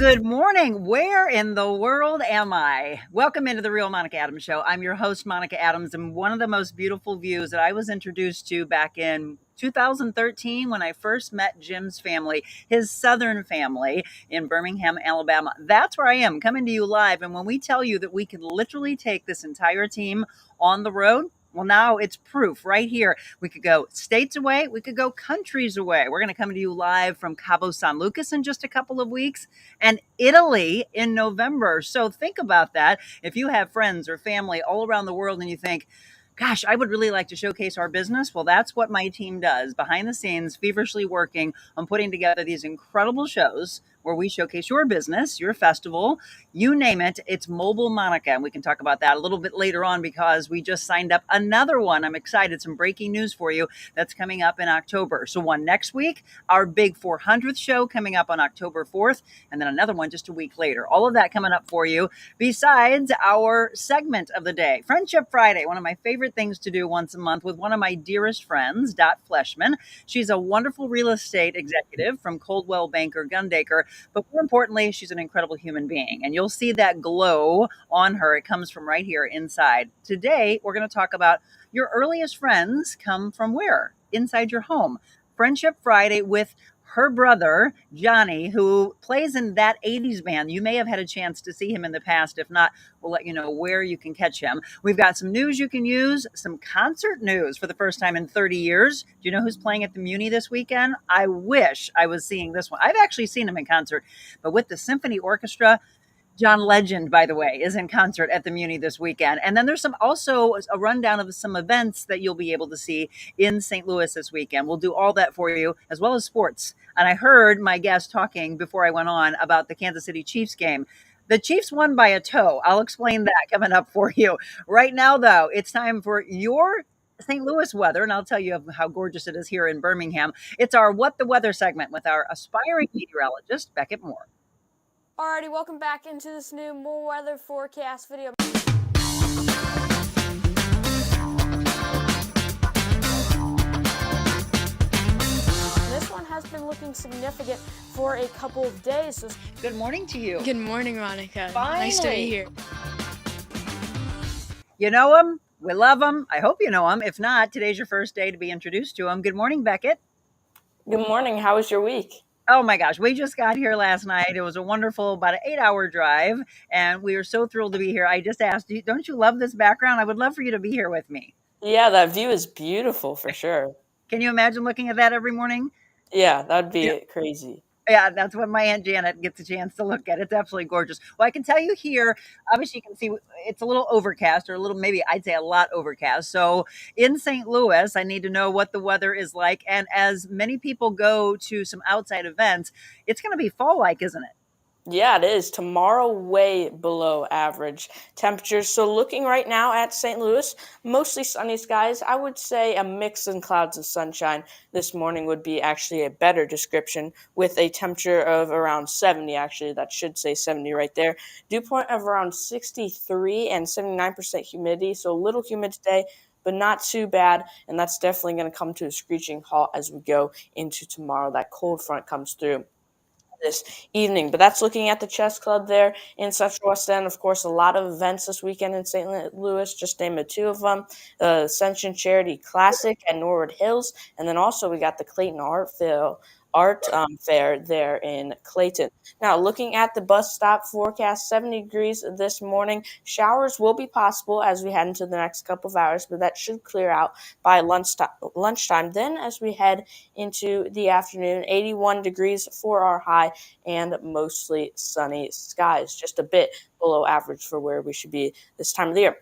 Good morning. Where in the world am I? Welcome into the Real Monica Adams Show. I'm your host, Monica Adams, and one of the most beautiful views that I was introduced to back in 2013 when I first met Jim's family, his Southern family in Birmingham, Alabama. That's where I am, coming to you live. And when we tell you that we can literally take this entire team on the road, well, now it's proof right here. We could go states away. We could go countries away. We're going to come to you live from Cabo San Lucas in just a couple of weeks and Italy in November. So think about that. If you have friends or family all around the world and you think, gosh, I would really like to showcase our business. Well, that's what my team does behind the scenes, feverishly working on putting together these incredible shows where we showcase your business, your festival, you name it. It's Mobile Monica. And we can talk about that a little bit later on because we just signed up another one. I'm excited. Some breaking news for you that's coming up in October. So one next week, our big 400th show coming up on October 4th, and then another one just a week later. All of that coming up for you. Besides our segment of the day, Friendship Friday, one of my favorite things to do once a month with one of my dearest friends, Dot Fleshman. She's a wonderful real estate executive from Coldwell Banker Gundaker, but more importantly, she's an incredible human being, and you'll see that glow on her. It comes from right here inside. Today, we're going to talk about your earliest friends come from where? Inside your home. Friendship Friday with her brother, Johnny, who plays in That 80s Band. You may have had a chance to see him in the past. If not, we'll let you know where you can catch him. We've got some news you can use, some concert news for the first time in 30 years. Do you know who's playing at the Muni this weekend? I wish I was seeing this one. I've actually seen him in concert, but with the symphony orchestra. John Legend, by the way, is in concert at the Muni this weekend. And then there's also a rundown of some events that you'll be able to see in St. Louis this weekend. We'll do all that for you, as well as sports. And I heard my guest talking before I went on about the Kansas City Chiefs game. The Chiefs won by a toe. I'll explain that coming up for you. Right now, though, it's time for your St. Louis weather, and I'll tell you how gorgeous it is here in Birmingham. It's our What the Weather segment with our aspiring meteorologist, Beckett Moore. Alrighty, welcome back into this new more weather forecast video. This one has been looking significant for a couple of days. So good morning to you. Good morning, Monica. Finally. Nice to be here. You know him. We love him. I hope you know him. If not, today's your first day to be introduced to him. Good morning, Beckett. Good morning. How was your week? Oh my gosh, we just got here last night. It was a wonderful, about an 8-hour drive, and we were so thrilled to be here. I just asked you, don't you love this background? I would love for you to be here with me. Yeah, that view is beautiful for sure. Can you imagine looking at that every morning? Yeah, that'd be crazy. Yeah, that's what my Aunt Janet gets a chance to look at. It's absolutely gorgeous. Well, I can tell you here, obviously you can see it's a little overcast, or a little, maybe I'd say a lot overcast. So in St. Louis, I need to know what the weather is like. And as many people go to some outside events, it's going to be fall-like, isn't it? Yeah, it is. Tomorrow, way below average temperatures. So looking right now at St. Louis, mostly sunny skies. I would say a mix in clouds and sunshine this morning would be actually a better description, with a temperature of around 70. Actually, that should say 70 right there. Dew point of around 63 and 79% humidity. So a little humid today, but not too bad. And that's definitely going to come to a screeching halt as we go into tomorrow. That cold front comes through this evening. But that's looking at the chess club there in Central West End. Of course, a lot of events this weekend in St. Louis, just name two of them. The Ascension Charity Classic at Norwood Hills, and then also we got the Clayton Art Fair there in Clayton. Now, looking at the bus stop forecast, 70 degrees this morning. Showers will be possible as we head into the next couple of hours, but that should clear out by lunchtime. Then as we head into the afternoon, 81 degrees for our high and mostly sunny skies, just a bit below average for where we should be this time of the year.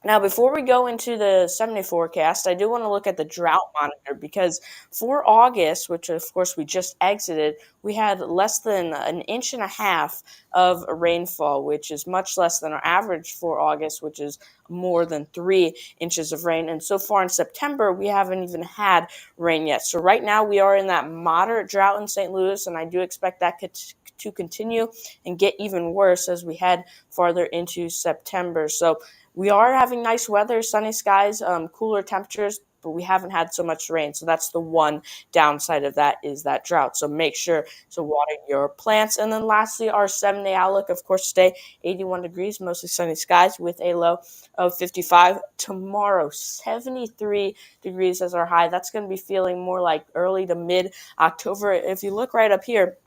Now, before we go into the 70 forecast, I do want to look at the drought monitor, because for August, which of course we just exited, we had less than an inch and a half of rainfall, which is much less than our average for August, which is more than 3 inches of rain. And so far in September, we haven't even had rain yet. So right now we are in that moderate drought in St. Louis, and I do expect that to continue and get even worse as we head farther into September. So we are having nice weather, sunny skies, cooler temperatures, but we haven't had so much rain. So that's the one downside of that, is that drought. So make sure to water your plants. And then lastly, our 7-day outlook, of course, today 81 degrees, mostly sunny skies with a low of 55. Tomorrow, 73 degrees as our high. That's going to be feeling more like early to mid October. If you look right up here,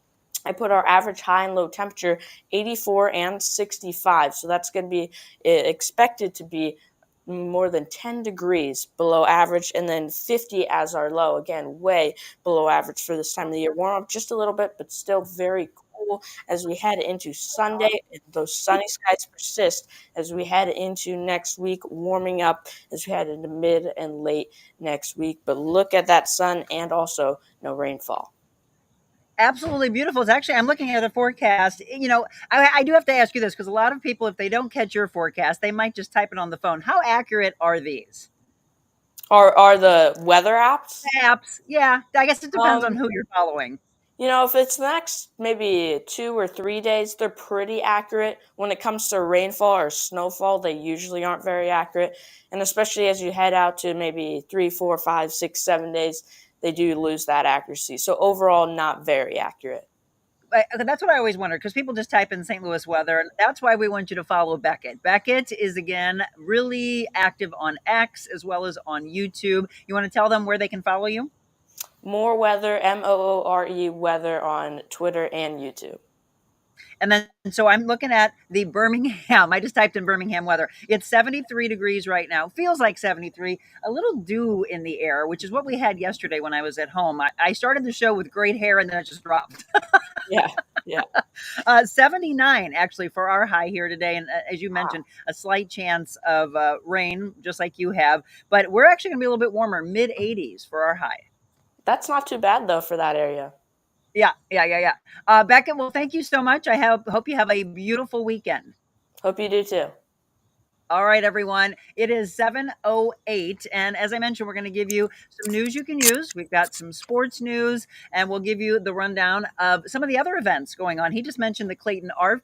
I put our average high and low temperature 84 and 65. So that's going to be expected to be more than 10 degrees below average, and then 50 as our low. Again, way below average for this time of the year. Warm up just a little bit, but still very cool as we head into Sunday. And those sunny skies persist as we head into next week, warming up as we head into mid and late next week. But look at that sun, and also no rainfall. Absolutely beautiful. It's actually, I'm looking at the forecast. I do have to ask you this because a lot of people, if they don't catch your forecast, they might just type it on the phone. How accurate are these Are the weather apps? apps? Yeah, I guess it depends on Um, who you're following. if it's the next maybe 2 or 3 days, they're pretty accurate. When it comes to rainfall or snowfall, they usually aren't very accurate. And especially as you head out to maybe 3, 4, 5, 6, 7 days, they do lose that accuracy. So overall, not very accurate. That's what I always wondered because people just type in St. Louis weather, and that's why we want you to follow Beckett. Beckett is again really active on X as well as on YouTube. You want to tell them where they can follow you? More weather, MOORE weather on Twitter and YouTube. And then, so I'm looking at the Birmingham. I just typed in Birmingham weather. It's 73 degrees right now. Feels like 73. A little dew in the air, which is what we had yesterday when I was at home. I started the show with great hair and then it just dropped. Yeah, yeah. 79 actually for our high here today. And as you mentioned, a slight chance of rain, just like you have. But we're actually going to be a little bit warmer, mid 80s for our high. That's not too bad, though, for that area. Yeah. Becca, well, thank you so much. I hope you have a beautiful weekend. Hope you do too. All right, everyone. It is 7:08. And as I mentioned, we're going to give you some news you can use. We've got some sports news, and we'll give you the rundown of some of the other events going on. He just mentioned the Clayton Art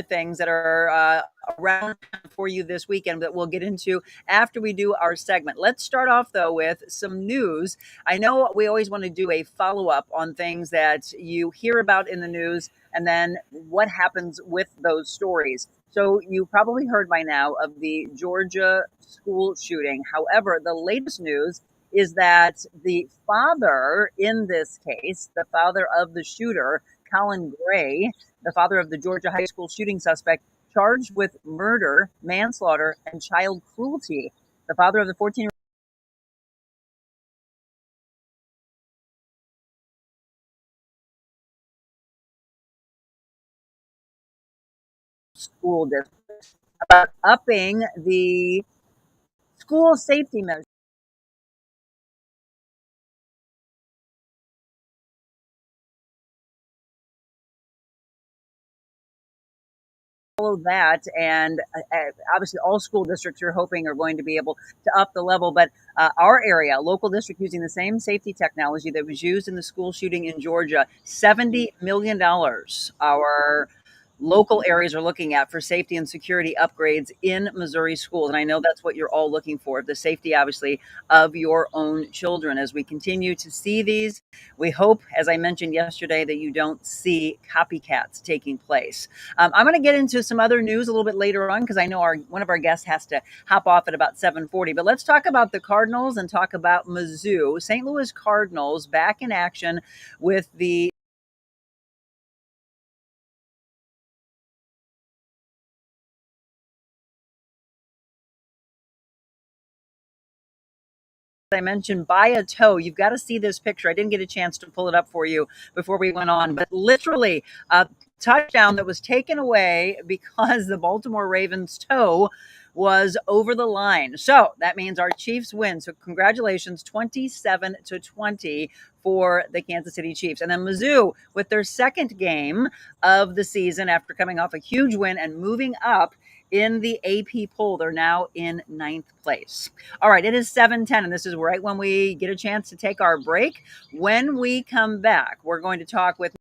things that are around for you this weekend that we'll get into after we do our segment. Let's start off though with some news. I know we always want to do a follow-up on things that you hear about in the news and then what happens with those stories. So you probably heard by now of the Georgia school shooting. However, the latest news is that the father in this case, the father of the shooter, Colin Gray, the father of the Georgia high school shooting suspect, charged with murder, manslaughter, and child cruelty. The father of the 14-year-old school district about upping the school safety measures. That and obviously all school districts you're hoping are going to be able to up the level, but our area local district using the same safety technology that was used in the school shooting in Georgia, $70 million our local areas are looking at for safety and security upgrades in Missouri schools. And I know that's what you're all looking for, the safety, obviously, of your own children. As we continue to see these, we hope, as I mentioned yesterday, that you don't see copycats taking place. I'm going to get into some other news a little bit later on because I know one of our guests has to hop off at about 7:40. But let's talk about the Cardinals and talk about Mizzou. St. Louis Cardinals back in action with the I mentioned by a toe. You've got to see this picture. I didn't get a chance to pull it up for you before we went on, but literally a touchdown that was taken away because the Baltimore Ravens toe was over the line. So that means our Chiefs win. So congratulations, 27-20 for the Kansas City Chiefs. And then Mizzou with their second game of the season after coming off a huge win and moving up in the AP poll. They're now in 9th place. All right, it is 7:10, and this is right when we get a chance to take our break. When we come back, we're going to talk with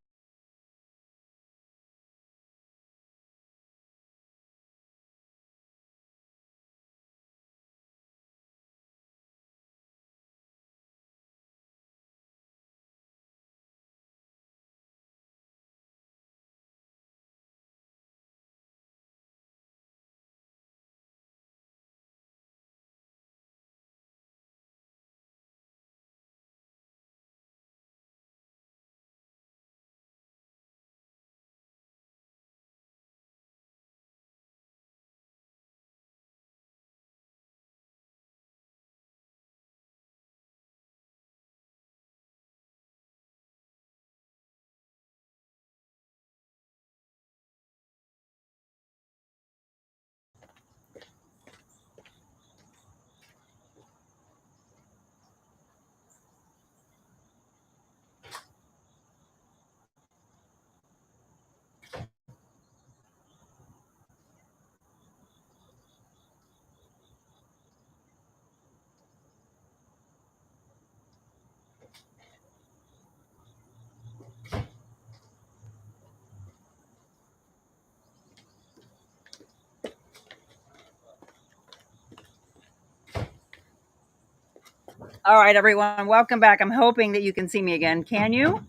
All right, everyone, welcome back. I'm hoping that you can see me again. Can you?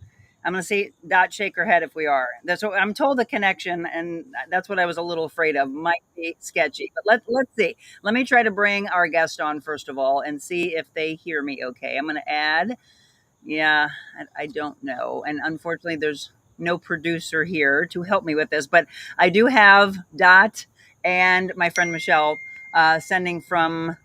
I'm going to see Dot shake her head if we are. That's what I'm told. The connection, and that's what I was a little afraid of. Might be sketchy, but let's see. Let me try to bring our guest on first of all, and see if they hear me. Okay, I'm going to add. Yeah, I don't know. And unfortunately, there's no producer here to help me with this, but I do have Dot and my friend Michelle sending from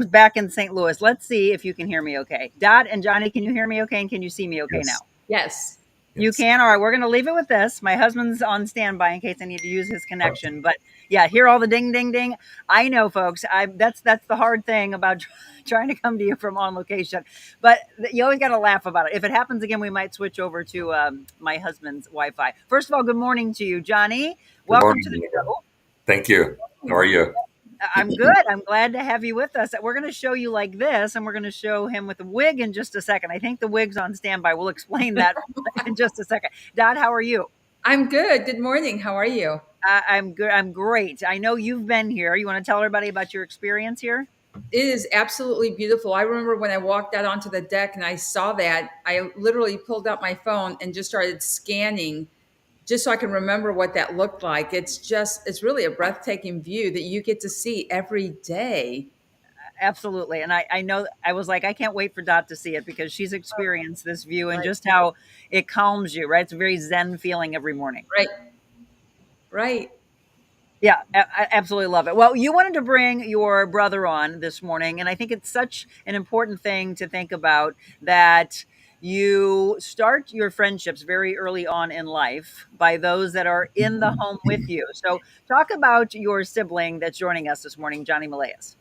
back in St. Louis. Let's see if you can hear me okay. Dot and Johnny, can you hear me okay? And can you see me okay now? Yes. Yes. You Yes. can. All right, we're going to leave it with this. My husband's on standby in case I need to use his connection. But yeah, hear all the ding, ding, ding. I know, folks. That's the hard thing about trying to come to you from on location. But you always got to laugh about it. If it happens again, we might switch over to my husband's Wi-Fi. First of all, good morning to you, Johnny. Good Welcome morning, to the Monica. show. Thank you. How are you? I'm good. I'm glad to have you with us. We're going to show you like this, and we're going to show him with the wig in just a second. I think the wig's on standby. We'll explain that in just a second. Dot, how are you? I'm good. Good morning. How are you? I'm good. I'm great. I know you've been here. You want to tell everybody about your experience here? It is absolutely beautiful. I remember when I walked out onto the deck and I saw that, I literally pulled out my phone and just started scanning just so I can remember what that looked like. It's really a breathtaking view that you get to see every day. Absolutely. And I know I was like, I can't wait for Dot to see it because she's experienced this view and Right, just how it calms you, right? It's a very zen feeling every morning. right, right. Yeah, I absolutely love it. Well, you wanted to bring your brother on this morning, and I think it's such an important thing to think about that you start your friendships very early on in life by those that are in the home with you. So, talk about your sibling that's joining us this morning, Johnny Malayas.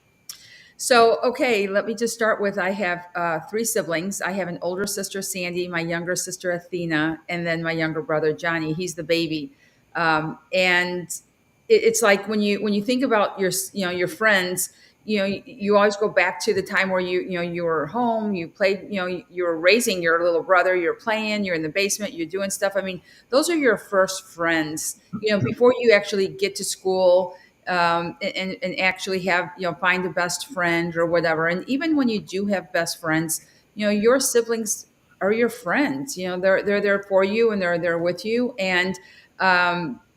So, okay, let me just start with I have three siblings. I have an older sister, Sandy, my younger sister, Athena, and then my younger brother, Johnny. He's the baby. And it's like when you think about your friends, you always go back to the time where you were home, you played, you were raising your little brother, you're playing, you're in the basement, you're doing stuff. I mean, those are your first friends, before you actually get to school, and actually have, find a best friend or whatever. And even when you do have best friends, your siblings are your friends. They're there for you and they're there with you. And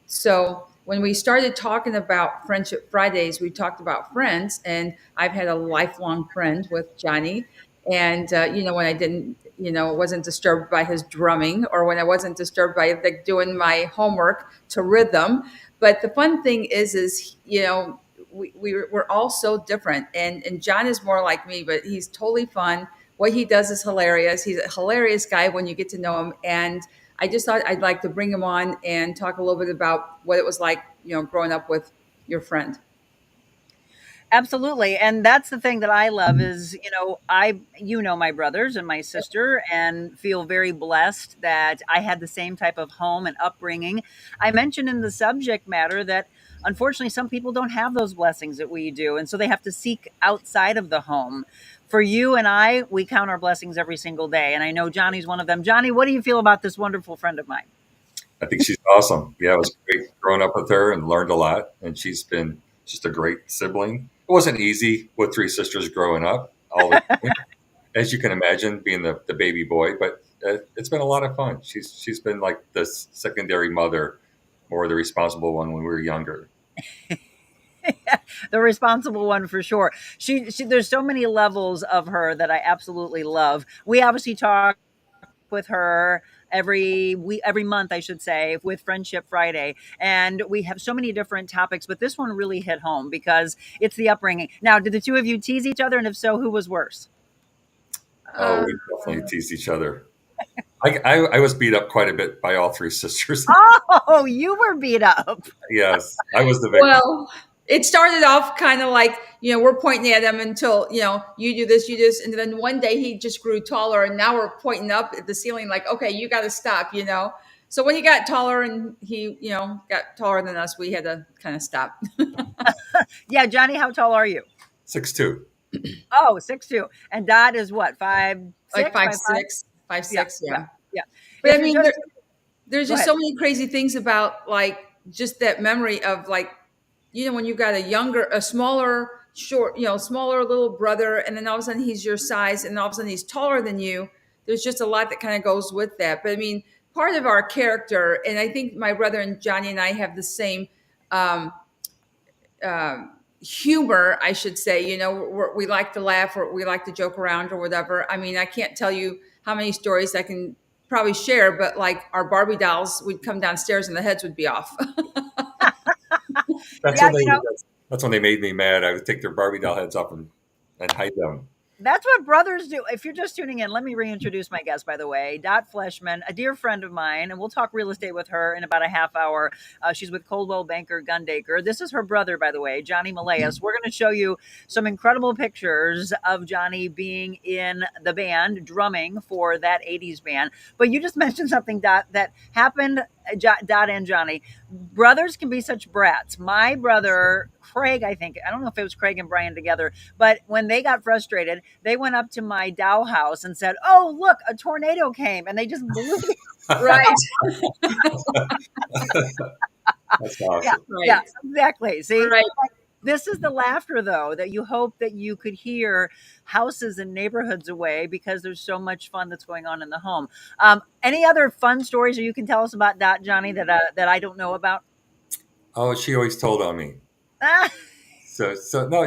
so when we started talking about Friendship Fridays, we talked about friends, and I've had a lifelong friend with Johnny. And when I didn't, wasn't disturbed by his drumming, or when I wasn't disturbed by like doing my homework to rhythm. But the fun thing is we're all so different, and John is more like me, but he's totally fun. What he does is hilarious. He's a hilarious guy when you get to know him, and I just thought I'd like to bring him on and talk a little bit about what it was like, growing up with your friend. Absolutely. And that's the thing that I love is, my brothers and my sister and feel very blessed that I had the same type of home and upbringing. I mentioned in the subject matter that unfortunately some people don't have those blessings that we do. And so they have to seek outside of the home. For you and I, we count our blessings every single day. And I know Johnny's one of them. Johnny, what do you feel about this wonderful friend of mine? I think she's awesome. Yeah, it was great growing up with her and learned a lot. And she's been just a great sibling. It wasn't easy with three sisters growing up, all the time, as you can imagine, being the baby boy. But it's been a lot of fun. She's been like the secondary mother, more the responsible one when we were younger. The responsible one for sure. She there's so many levels of her that I absolutely love. We obviously talk with her every month, I should say, with Friendship Friday, and we have so many different topics, but this one really hit home because it's the upbringing. Now, did the two of you tease each other, and if so, who was worse? Oh, Uh, we definitely teased each other. I was beat up quite a bit by all three sisters. Oh, you were beat up. Yes, I was the victim. well, it started off kind of like, we're pointing at him until, you do this, you do this. And then one day he just grew taller, and now we're pointing up at the ceiling like, okay, you got to stop. So when he got taller and he, got taller than us, we had to kind of stop. Yeah, Johnny, how tall are you? 6'2". Oh, 6'2". And Dot is what, five Like six, five, 5'5"? six, five, Yeah, six. yeah, Yeah. yeah. But If I you're mean, just there's go just ahead. so many crazy things about like just that memory of like, when you've got a smaller short, smaller little brother, and then all of a sudden he's your size, and all of a sudden he's taller than you. There's just a lot that kind of goes with that. But I mean, part of our character, and I think my brother and Johnny and I have the same um, humor, I should say. We like to laugh, or we like to joke around, or whatever. I mean, I can't tell you how many stories I can probably share, but like our Barbie dolls, we'd come downstairs and the heads would be off. That's Yeah, when that's when they made me mad. I would take their Barbie doll heads up and hide them. that's what brothers do. If you're just tuning in, let me reintroduce my guest, by the way, Dot Fleshman, a dear friend of mine, and we'll talk real estate with her in about a half hour. She's with Coldwell Banker Gundaker. This is her brother, by the way, Johnny Malayas. We're going to show you some incredible pictures of Johnny being in the band, drumming for that 80s band. But you just mentioned something, Dot, that happened, Dot and Johnny. Brothers can be such brats. My brother, Craig, I don't know if it was Craig and Brian together, but when they got frustrated, they went up to my Dow house and said, "Oh, look, a tornado came," and they just blew it. Right. That's awesome. Yeah, Right. yeah, exactly. See, Right. this is the laughter, though, that you hope that you could hear houses and neighborhoods away, because there's so much fun that's going on in the home. Any other fun stories, or you can tell us about that, Johnny, that I don't know about? Oh, she always told on me. Ah, So no,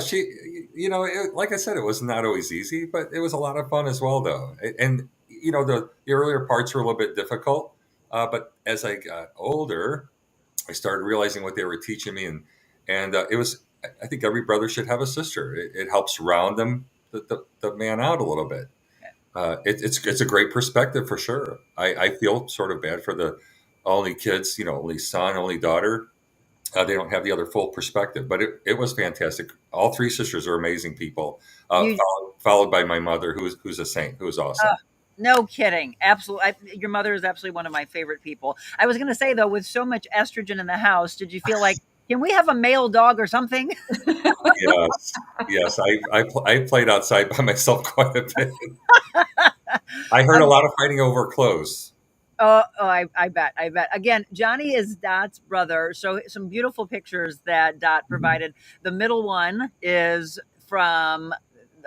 like I said, it was not always easy, but it was a lot of fun as well, though. And the earlier parts were a little bit difficult, but as I got older, I started realizing what they were teaching me, and it was. I think every brother should have a sister. It helps round the man out a little bit. It's a great perspective for sure. I feel sort of bad for the only kids, only son, only daughter. They don't have the other full perspective, but it was fantastic. All three sisters are amazing people. you Followed by my mother, who's a saint, who is awesome. No kidding. Absolutely. Your mother is absolutely one of my favorite people. I was going to say, though, with so much estrogen in the house, did you feel like, can we have a male dog or something? Yes. I played outside by myself quite a bit. I heard a lot of fighting over clothes. I bet. Again, Johnny is Dot's brother. So some beautiful pictures that Dot provided. The middle one is from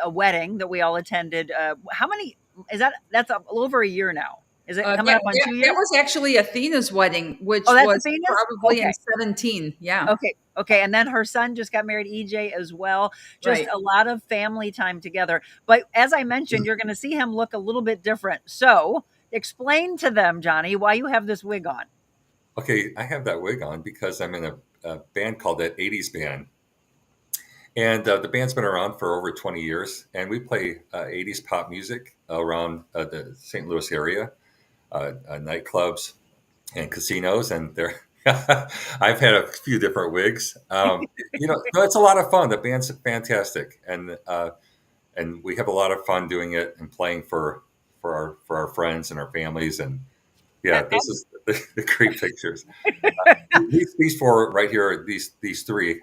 a wedding that we all attended. How many is that? That's over a year now. Is it coming up on 2 years? That was actually Athena's wedding, which Oh, that's was Athena's? probably in Okay. 17. Yeah. Okay. And then her son just got married, EJ, as well. Just Right. a lot of family time together. But as I mentioned, you're going to see him look a little bit different. So explain to them, Johnny, why you have this wig on. Okay, I have that wig on because I'm in a band called that 80s band. And the band's been around for over 20 years, and we play 80s pop music around the St. Louis area, nightclubs and casinos. And I've had a few different wigs. No, it's a lot of fun. The band's fantastic, and we have a lot of fun doing it and playing for our friends and our families. And yeah, this is the great pictures. These four right here, these three.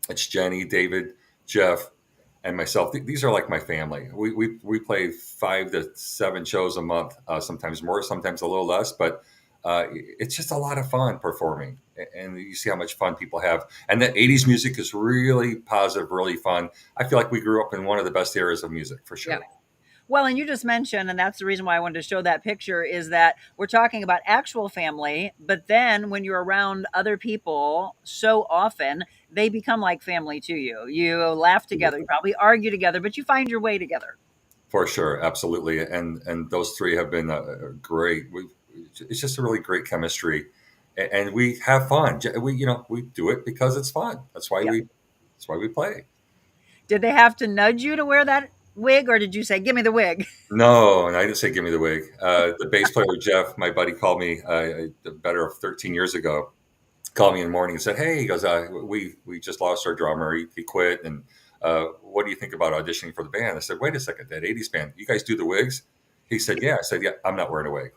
It's Jenny, David, Jeff, and myself. These are like my family. We play 5 to 7 shows a month, sometimes more, sometimes a little less, but it's just a lot of fun performing. And you see how much fun people have. And the 80s music is really positive, really fun. I feel like we grew up in one of the best eras of music, for sure. Yeah. Well, and you just mentioned, and that's the reason why I wanted to show that picture, is that we're talking about actual family, but then when you're around other people so often, they become like family to you. You laugh together, you probably argue together, but you find your way together. For sure, absolutely. And those three have been great. It's just a really great chemistry, and we have fun. We do it because it's fun. That's why we play. Did they have to nudge you to wear that wig, or did you say, "Give me the wig"? No, and I didn't say give me the wig. The bass player Jeff, my buddy, called me better of 13 years ago. Called me in the morning and said, "Hey," he goes, "we just lost our drummer. He quit, and what do you think about auditioning for the band?" I said, "Wait a second, that 80s band, you guys do the wigs?" He said, "Yeah." I said, "Yeah, I'm not wearing a wig."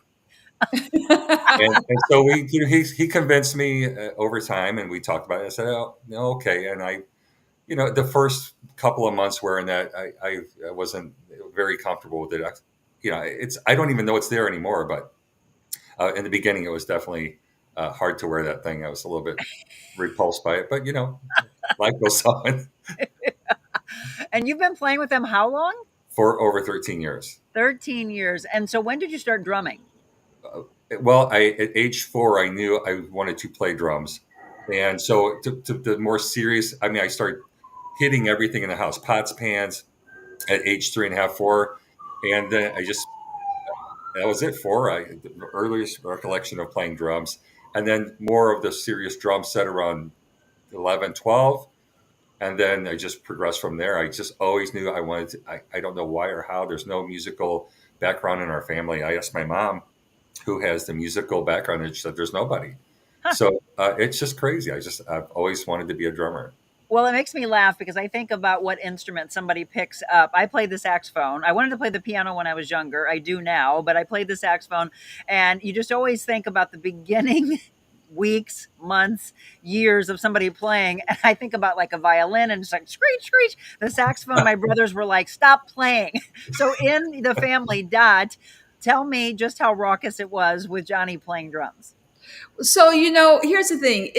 and so he convinced me over time, and we talked about it. I said, "Oh, no, okay." And the first couple of months wearing that, I wasn't very comfortable with it. I don't even know it's there anymore. But in the beginning, it was definitely hard to wear that thing. I was a little bit repulsed by it, but life goes on. And you've been playing with them how long? for over 13 years. 13 years. And so when did you start drumming? Well, at age 4, I knew I wanted to play drums. And so to the more serious, I mean, I started hitting everything in the house, pots, pans at age 3.5, 4. And then that was it for the earliest recollection of playing drums. And then more of the serious drum set around 11, 12. And then I just progressed from there. I just always knew I wanted to, I don't know why or how. There's no musical background in our family. I asked my mom, who has the musical background, and she said, there's nobody. So it's just crazy. I've always wanted to be a drummer. Well, it makes me laugh because I think about what instrument somebody picks up. I played the saxophone. I wanted to play the piano when I was younger. I do now, but I played the saxophone. And you just always think about the beginning weeks, months, years of somebody playing. And I think about like a violin and it's like screech, screech. The saxophone, my brothers were like, stop playing. So in the family, Dot, tell me just how raucous it was with Johnny playing drums. So, here's the thing.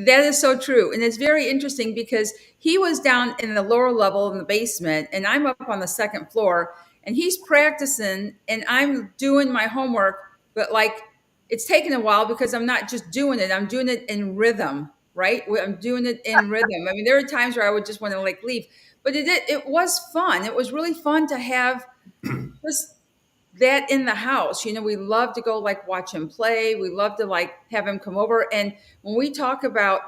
That is so true. And it's very interesting because he was down in the lower level in the basement and I'm up on the second floor and he's practicing and I'm doing my homework, but like it's taken a while because I'm not just doing it. I'm doing it in rhythm, right? I'm doing it in rhythm. I mean, there are times where I would just want to like leave, but it was fun. It was really fun to have this that in the house. We love to go like watch him play. We love to like have him come over. And when we talk about,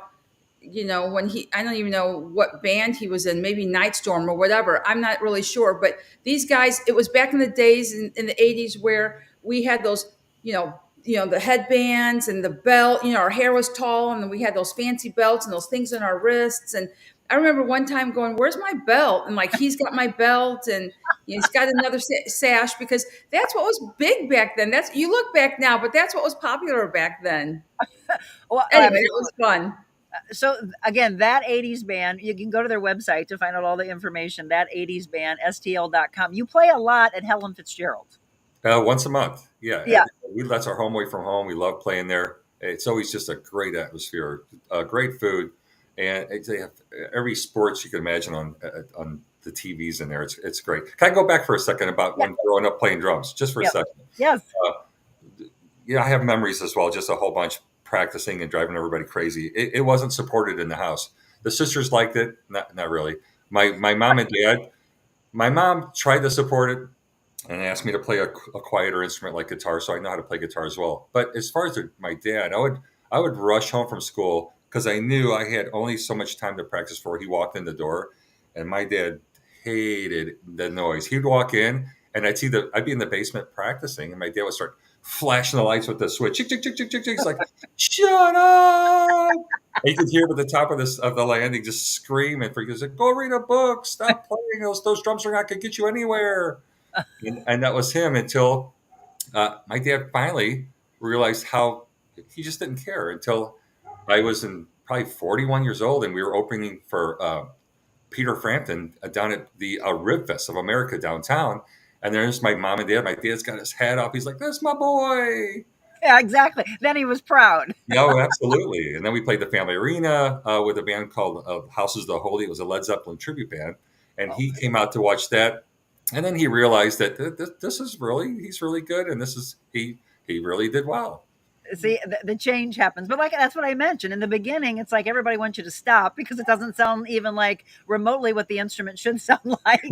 when I don't even know what band he was in, maybe Nightstorm or whatever. I'm not really sure. But these guys, it was back in the days in the 80s where we had those, the headbands and the belt, our hair was tall and then we had those fancy belts and those things on our wrists. And I remember one time going, where's my belt? And like, he's got my belt and he's got another sash because that's what was big back then. You look back now, but that's what was popular back then. Well, anyway, it was fun. So again, that 80s band, you can go to their website to find out all the information, that 80s band, stl.com. You play a lot at Helen Fitzgerald. Once a month. Yeah. Yeah. That's our home away from home. We love playing there. It's always just a great atmosphere, great food. And they have every sports you can imagine on the TVs in there. It's great. Can I go back for a second about when growing up playing drums, just for a second? Yes. I have memories as well, just a whole bunch practicing and driving everybody crazy. It wasn't supported in the house. The sisters liked it, not really. My mom and dad. My mom tried to support it and asked me to play a quieter instrument like guitar, so I know how to play guitar as well. But as far as my dad, I would rush home from school because I knew I had only so much time to practice before he walked in the door. And my dad hated the noise. He'd walk in and I'd be in the basement practicing and my dad would start flashing the lights with the switch. Chick, chick, chick, chick, chick, chick. It's like, shut up. And you could hear him at the top of the landing just scream and freak. He's like, go read a book. Stop playing. Those drums are not going to get you anywhere. And that was him until my dad finally realized how he just didn't care until I was probably 41 years old and we were opening for Peter Frampton down at the Rib Fest of America downtown. And there's my mom and dad. My dad's got his hat up. He's like, that's my boy. Yeah, exactly. Then he was proud. No, absolutely. And then we played the Family Arena with a band called Houses of the Holy. It was a Led Zeppelin tribute band. And he came out to watch that. And then he realized that he's really good. And he really did well. See, the change happens. But that's what I mentioned. In the beginning, it's like everybody wants you to stop because it doesn't sound even like remotely what the instrument should sound like.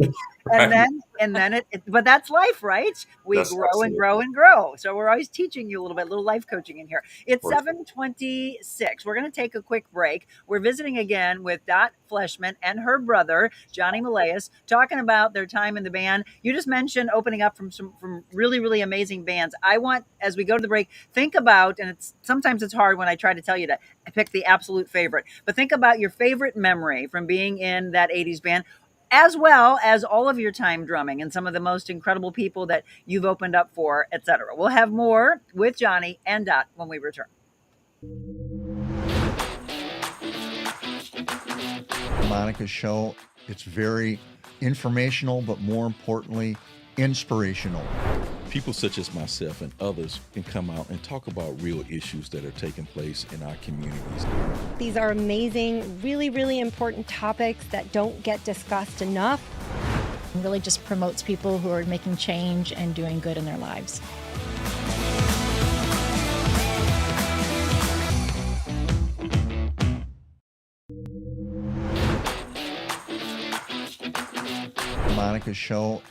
And then but that's life, right? We grow and grow and grow. So we're always teaching you a little life coaching in here. It's 7:26. We're going to take a quick break. We're visiting again with Dot Fleshman and her brother, Johnny Malaeus, talking about their time in the band. You just mentioned opening up from really, really amazing bands. I want, as we go to the break, think about, and sometimes it's hard when I try to tell you to pick the absolute favorite, but think about your favorite memory from being in that 80s band, as well as all of your time drumming and some of the most incredible people that you've opened up for, etc. We'll have more with Johnny and Dot when we return. Monica's show, it's very informational, but more importantly, inspirational. People such as myself and others can come out and talk about real issues that are taking place in our communities. These are amazing, really, really important topics that don't get discussed enough. It really just promotes people who are making change and doing good in their lives. Monica's show.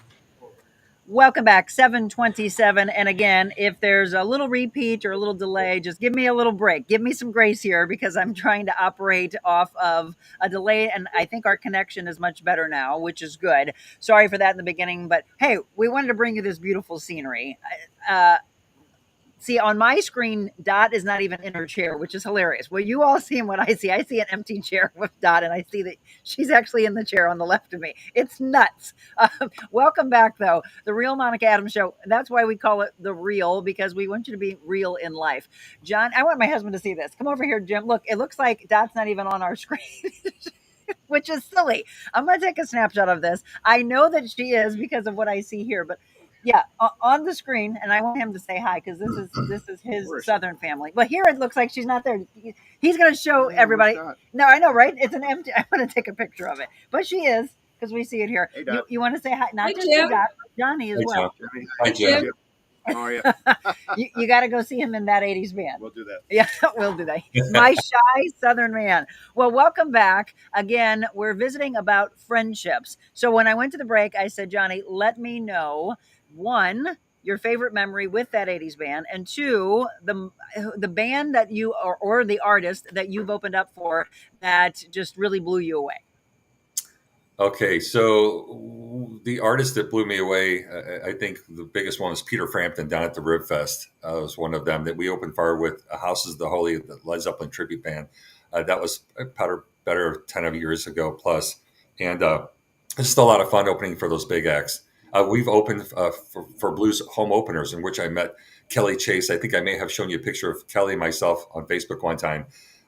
Welcome back, 727. And again, if there's a little repeat or a little delay, just give me a little break. Give me some grace here because I'm trying to operate off of a delay. And I think our connection is much better now, which is good. Sorry for that in the beginning. But hey, we wanted to bring you this beautiful scenery. See, on my screen, Dot is not even in her chair, which is hilarious. Well, you all see what I see. I see an empty chair with Dot, and I see that she's actually in the chair on the left of me. It's nuts. Welcome back, though. The Real Monica Adams Show. That's why we call it The Real, because we want you to be real in life. John, I want my husband to see this. Come over here, Jim. Look, it looks like Dot's not even on our screen. Which is silly. I'm going to take a snapshot of this. I know that she is because of what I see here, but yeah, on the screen, and I want him to say hi because this is his Southern family. But here it looks like she's not there. He's going to show everybody. No, I know, right? It's an empty. I want to take a picture of it, but she is because we see it here. Hey, you want to say hi? Not Hi, just Jim. to Dot, but Johnny as well. Hi, Jim. How are you? You got to go see him in that 80s band. We'll do that. Yeah, we'll do that. My shy Southern man. Well, welcome back. Again, we're visiting about friendships. So when I went to the break, I said, Johnny, let me know, one, your favorite memory with that 80s band, and two, the band that you or the artist that you've opened up for that just really blew you away. Okay, so the artist that blew me away, I think the biggest one was Peter Frampton down at the Rib Fest. Was one of them that we opened for with Houses of the Holy, the Led Zeppelin tribute band. That was better 10 years ago plus. And it's just a lot of fun opening for those big acts. We've opened for blues home openers in which I met Kelly Chase. I think I may have shown you a picture of Kelly and myself on Facebook one time.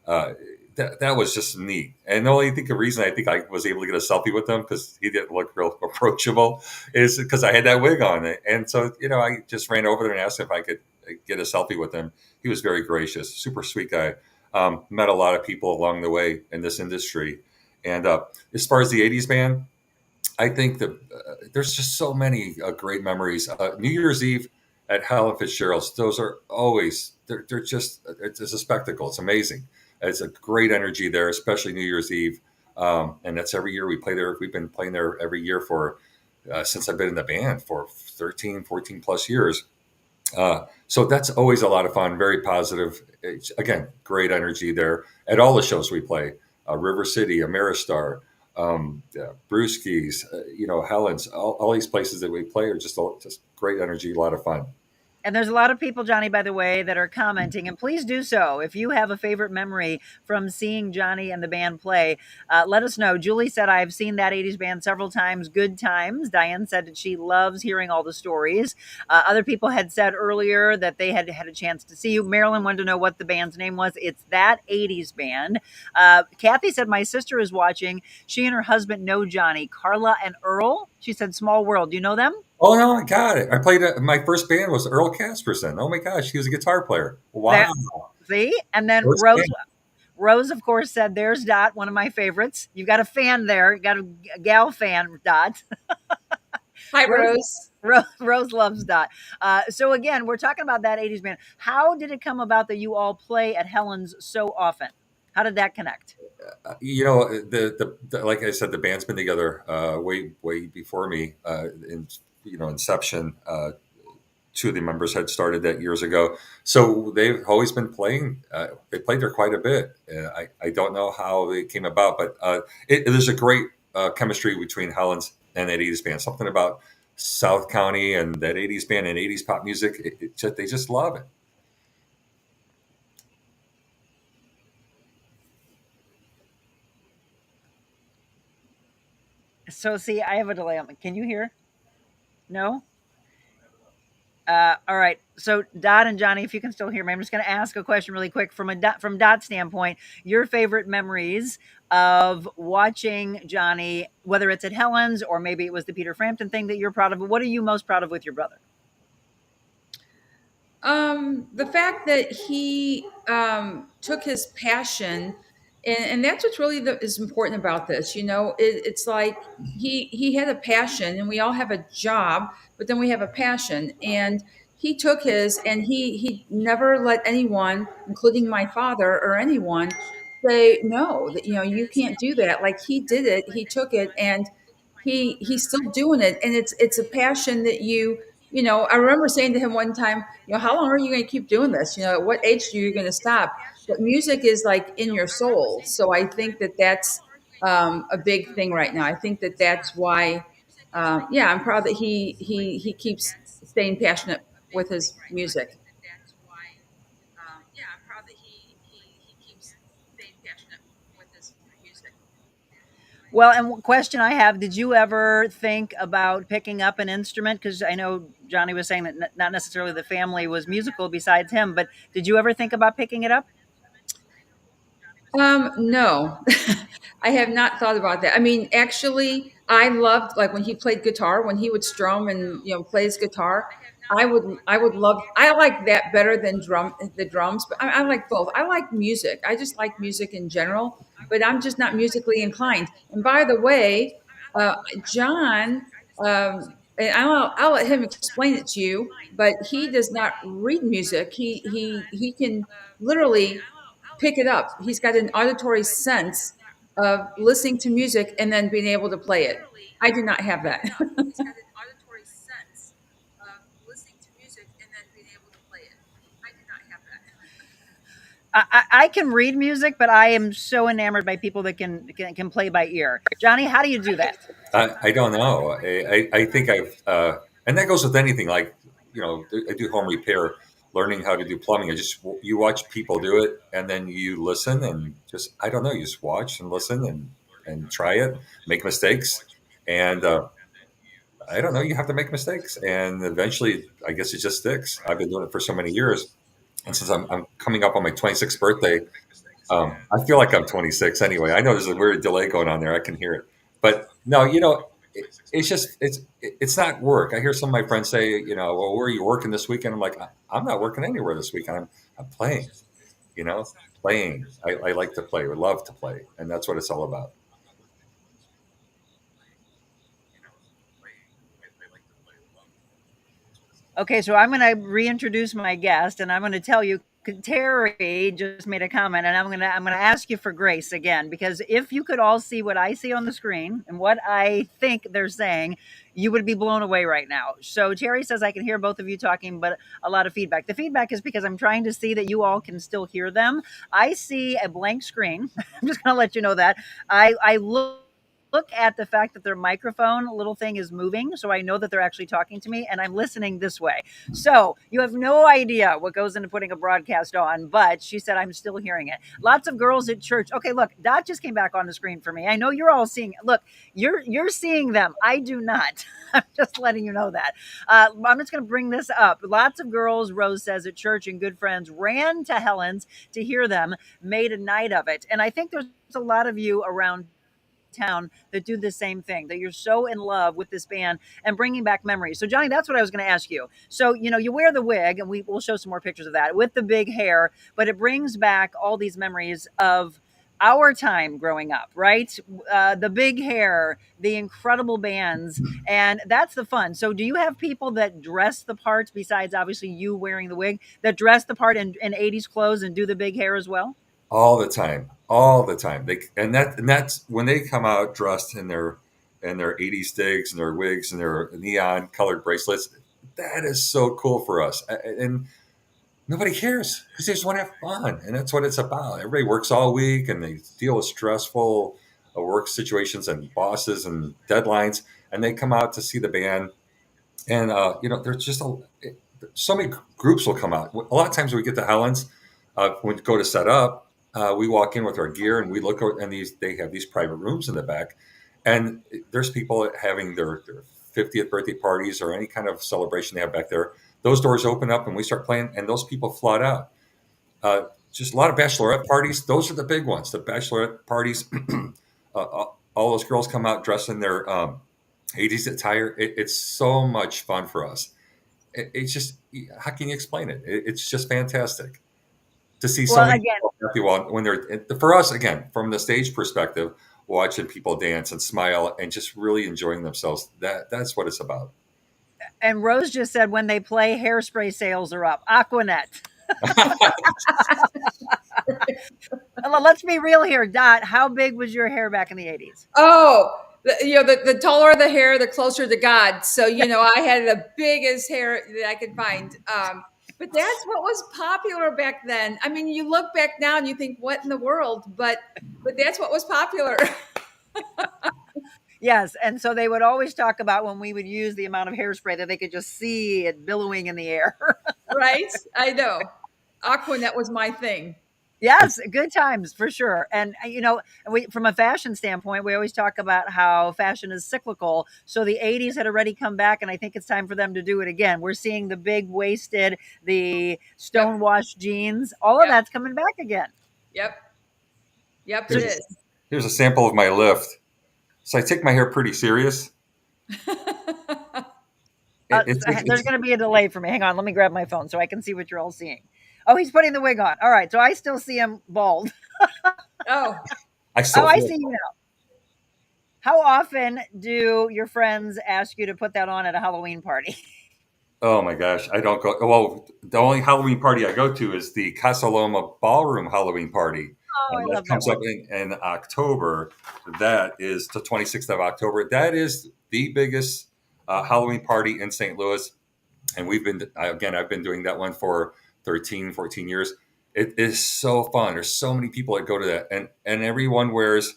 That was just neat. And the only reason I think I was able to get a selfie with him because he didn't look real approachable is because I had that wig on. And so, I just ran over there and asked if I could get a selfie with him. He was very gracious, super sweet guy. Met a lot of people along the way in this industry. And as far as the 80s band, I think that there's just so many great memories. New Year's Eve at Helen Fitzgerald's, those are always, they're just, it's a spectacle. It's amazing. It's a great energy there, especially New Year's Eve. And that's every year we play there. We've been playing there every year for, since I've been in the band for 13, 14 plus years. So that's always a lot of fun, very positive. Again, great energy there at all the shows we play. River City, Ameristar, Brewski's, Helen's, all these places that we play are just great energy, a lot of fun. And there's a lot of people, Johnny, by the way, that are commenting, and please do so. If you have a favorite memory from seeing Johnny and the band play, let us know. Julie said, I've seen that 80s band several times, good times. Diane said that she loves hearing all the stories. Other people had said earlier that they had had a chance to see you. Marilyn wanted to know what the band's name was. It's that 80s band. Kathy said, my sister is watching. She and her husband know Johnny, Carla and Earl. She said, Small World. Do you know them? Oh, no, I got it. I played my first band was Earl Casperson. Oh, my gosh. He was a guitar player. Wow. See? And then Rose, of course, said, there's Dot, one of my favorites. You've got a fan there. You got a gal fan, Dot. Hi, Rose. Rose loves Dot. So, again, we're talking about that 80s band. How did it come about that you all play at Helen's so often? How did that connect? Like I said, the band's been together way before me. Inception. Two of the members had started that years ago, so they've always been playing. They played there quite a bit. I don't know how they came about, but there's a great chemistry between Helen's and that 80s band. Something about South County and that 80s band and 80s pop music. They just love it. So, see, I have a delay on me. Can you hear? No? All right. So Dot and Johnny, if you can still hear me, I'm just going to ask a question really quick from Dot's standpoint. Your favorite memories of watching Johnny, whether it's at Helen's or maybe it was the Peter Frampton thing that you're proud of. What are you most proud of with your brother? The fact that he took his passion, and that's what's really is important about this. It's like he had a passion, and we all have a job, but then we have a passion, and he took his, and he never let anyone, including my father or anyone, say no. That you can't do that. Like he did it, he took it, and he's still doing it, and it's a passion that I remember saying to him one time, how long are you going to keep doing this? At what age are you going to stop? But music is like in your soul. So I think that that's a big thing right now. I think that that's why, I'm proud that he keeps staying passionate with his music. Well, and question I have, did you ever think about picking up an instrument? Because I know Johnny was saying that not necessarily the family was musical besides him, but did you ever think about picking it up? No, I have not thought about that. I mean, actually, I loved like when he played guitar, when he would strum and play his guitar. I like that better than the drums, but I like both. I like music. I just like music in general, but I'm just not musically inclined. And by the way, John, and I'll let him explain it to you, but he does not read music. He can literally pick it up. He's got an auditory sense of listening to music and then being able to play it. I do not have that. I can read music, but I am so enamored by people that can play by ear. Johnny, how do you do that? I don't know. I think and that goes with anything. Like, I do home repair, learning how to do plumbing. You watch people do it, and then you listen and just, I don't know, you just watch and listen and try it, make mistakes. And I don't know, you have to make mistakes. And eventually, I guess it just sticks. I've been doing it for so many years. And since I'm coming up on my 26th birthday, I feel like I'm 26 anyway. I know there's a weird delay going on there. I can hear it, but no, it's just it's not work. I hear some of my friends say, well, where are you working this weekend? I'm like, I'm not working anywhere this weekend. I'm playing. Playing. I like to play. I love to play, and that's what it's all about. Okay, so I'm going to reintroduce my guest, and I'm going to tell you. Terry just made a comment, and I'm gonna ask you for grace again, because if you could all see what I see on the screen and what I think they're saying, you would be blown away right now. So Terry says I can hear both of you talking, but a lot of feedback. The feedback is because I'm trying to see that you all can still hear them. I see a blank screen. I'm just gonna let you know that I look at the fact that their microphone little thing is moving, so I know that they're actually talking to me, and I'm listening this way. So you have no idea what goes into putting a broadcast on, but she said I'm still hearing it. Lots of girls at church. Okay, look, Dot just came back on the screen for me. I know you're all seeing it. Look, you're seeing them. I do not. I'm just letting you know that. I'm just going to bring this up. Lots of girls, Rose says, at church and good friends ran to Helen's to hear them, made a night of it. And I think there's a lot of you around town that do the same thing, that you're so in love with this band and bringing back memories. So Johnny, that's what I was going to ask you. So you wear the wig, and we'll show some more pictures of that with the big hair, but it brings back all these memories of our time growing up, right? The big hair, the incredible bands, and that's the fun. So do you have people that dress the part, besides obviously you wearing the wig, that dress the part in 80s clothes and do the big hair as well? All the time, all the time. That's when they come out dressed in their 80s digs and their wigs and their neon colored bracelets. That is so cool for us, and nobody cares because they just want to have fun, and that's what it's about. Everybody works all week and they deal with stressful work situations and bosses and deadlines, and they come out to see the band. And there's just so many groups will come out. A lot of times when we get to Helen's, when we go to set up, we walk in with our gear and we look out, and they have these private rooms in the back, and there's people having their 50th birthday parties or any kind of celebration they have back there. those doors open up and we start playing, and those people flood out. Just a lot of bachelorette parties. Those are the big ones. The bachelorette parties. All those girls come out dressed in their 80s attire. It's so much fun for us. It's just, how can you explain it? It's just fantastic to see so Well, many again, people happy when they're, for us, again, from the stage perspective, watching people dance and smile and just really enjoying themselves. That's what it's about. and Rose just said when they play, hairspray sales are up. Aquanet. Let's be real here, Dot. How big was your hair back in the 80s? Oh, the taller the hair, the closer to God. So, I had the biggest hair that I could find. But that's what was popular back then. I mean, you look back now and you think, what in the world? But that's what was popular. Yes, and so they would always talk about when we would use the amount of hairspray that they could just see it billowing in the air. Right? I know. Aquanet was my thing. Yes, good times for sure. And from a fashion standpoint, we always talk about how fashion is cyclical. So the 80s had already come back, and I think it's time for them to do it again. We're seeing the big waisted, the stonewashed jeans, all of that's coming back again. Yep, it is. Here's a sample of my lift. So I take my hair pretty serious. There's going to be a delay for me. Hang on, let me grab my phone so I can see what you're all seeing. Oh, he's putting the wig on. All right, so I still see him bald. Oh, I see you now. How often do your friends ask you to put that on at a Halloween party? Oh my gosh, I don't go. Well, the only Halloween party I go to is the Casa Loma Ballroom Halloween party. Oh, and that comes up in October. That is the 26th of October. That is the biggest Halloween party in St. Louis. And I've been doing that one for 13, 14 years. It is so fun. There's so many people that go to that, and everyone wears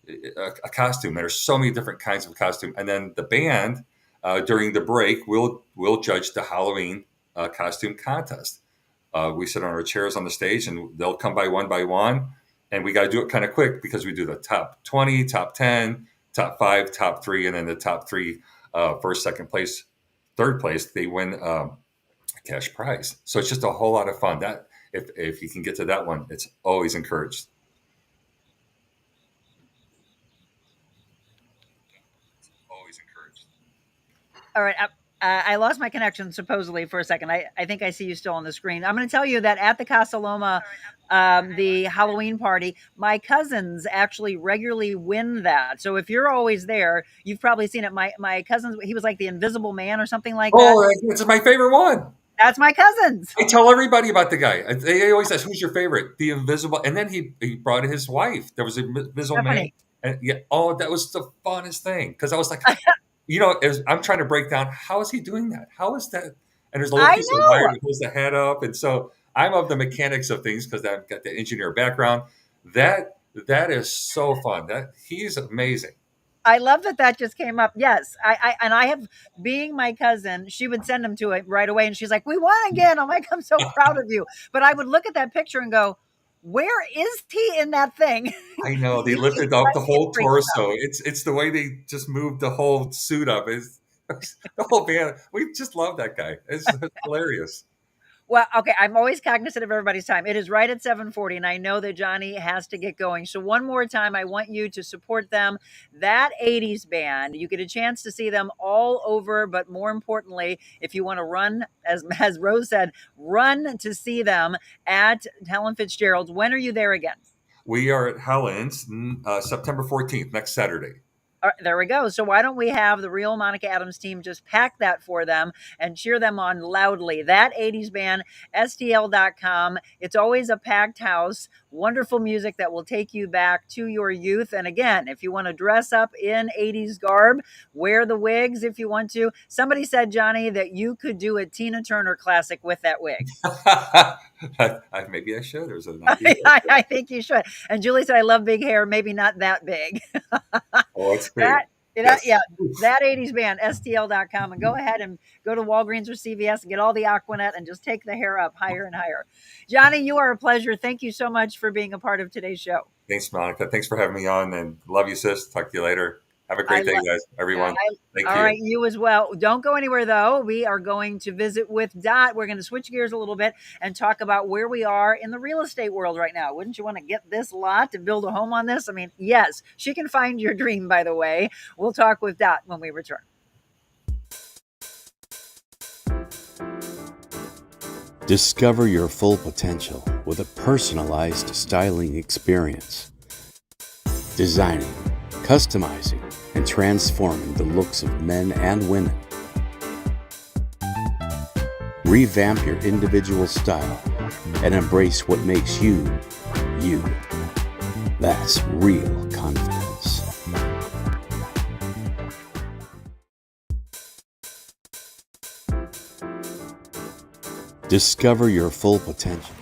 a costume. There's so many different kinds of costume. And then the band during the break will judge the Halloween costume contest. We sit on our chairs on the stage, and they'll come by one, and we got to do it kind of quick because we do the top 20, top 10, top 5, top 3, and then the top 3, first, second place, third place, they win a cash prize. So it's just a whole lot of fun. That if you can get to that one, it's always encouraged. All right. I lost my connection supposedly for a second. I think I see you still on the screen. I'm going to tell you that at the Casa Loma, the Halloween party, my cousins actually regularly win that. So if you're always there, you've probably seen it. My cousins, he was like the Invisible Man or something like that. Oh, it's my favorite one. That's my cousins. I tell everybody about the guy. They always ask, "Who's your favorite?" The Invisible, and then he brought his wife. There was an Invisible Man, and that was the funnest thing because I was like, I'm trying to break down how is he doing that? How is that? And there's a little piece of wire that pulls the head up, and so I'm of the mechanics of things because I've got the engineer background. That is so fun. That he's amazing. I love that just came up. Yes. I have, being my cousin, she would send him to it right away. And she's like, we won again. I'm like, I'm so proud of you. But I would look at that picture and go, where is he in that thing? I know they lifted up the whole torso. It's the way they just moved the whole suit up. It's the whole band. We just love that guy. It's hilarious. Well, okay, I'm always cognizant of everybody's time. It is right at 7:40, and I know that Johnny has to get going. So one more time, I want you to support them. That 80s band, you get a chance to see them all over, but more importantly, if you want to run, as Rose said, run to see them at Helen Fitzgerald's. When are you there again? We are at Helen's September 14th, next Saturday. All right, there we go. So why don't we have the Real Monica Adams team just pack that for them and cheer them on loudly. That 80s band, STL.com. It's always a packed house. Wonderful music that will take you back to your youth. And again, if you want to dress up in 80s garb, wear the wigs if you want to. Somebody said, Johnny, that you could do a Tina Turner classic with that wig. Maybe I should. There's an idea. I think you should. And Julie said, I love big hair, maybe not that big. Oh, it's great. That 80s band, STL.com. And go ahead and go to Walgreens or CVS and get all the Aquanet and just take the hair up higher and higher. Johnny, you are a pleasure. Thank you so much for being a part of today's show. Thanks, Monica. Thanks for having me on, and love you, sis. Talk to you later. Have a great day, guys, everyone. Thank All you. right, you as well. Don't go anywhere though. We are going to visit with Dot. We're going to switch gears a little bit and talk about where we are in the real estate world right now. Wouldn't you want to get this lot to build a home on this? I mean, yes, she can find your dream, by the way. We'll talk with Dot when we return. Discover your full potential with a personalized styling experience. Designing, customizing, and transforming the looks of men and women. Revamp your individual style and embrace what makes you, you. That's real confidence. Discover your full potential.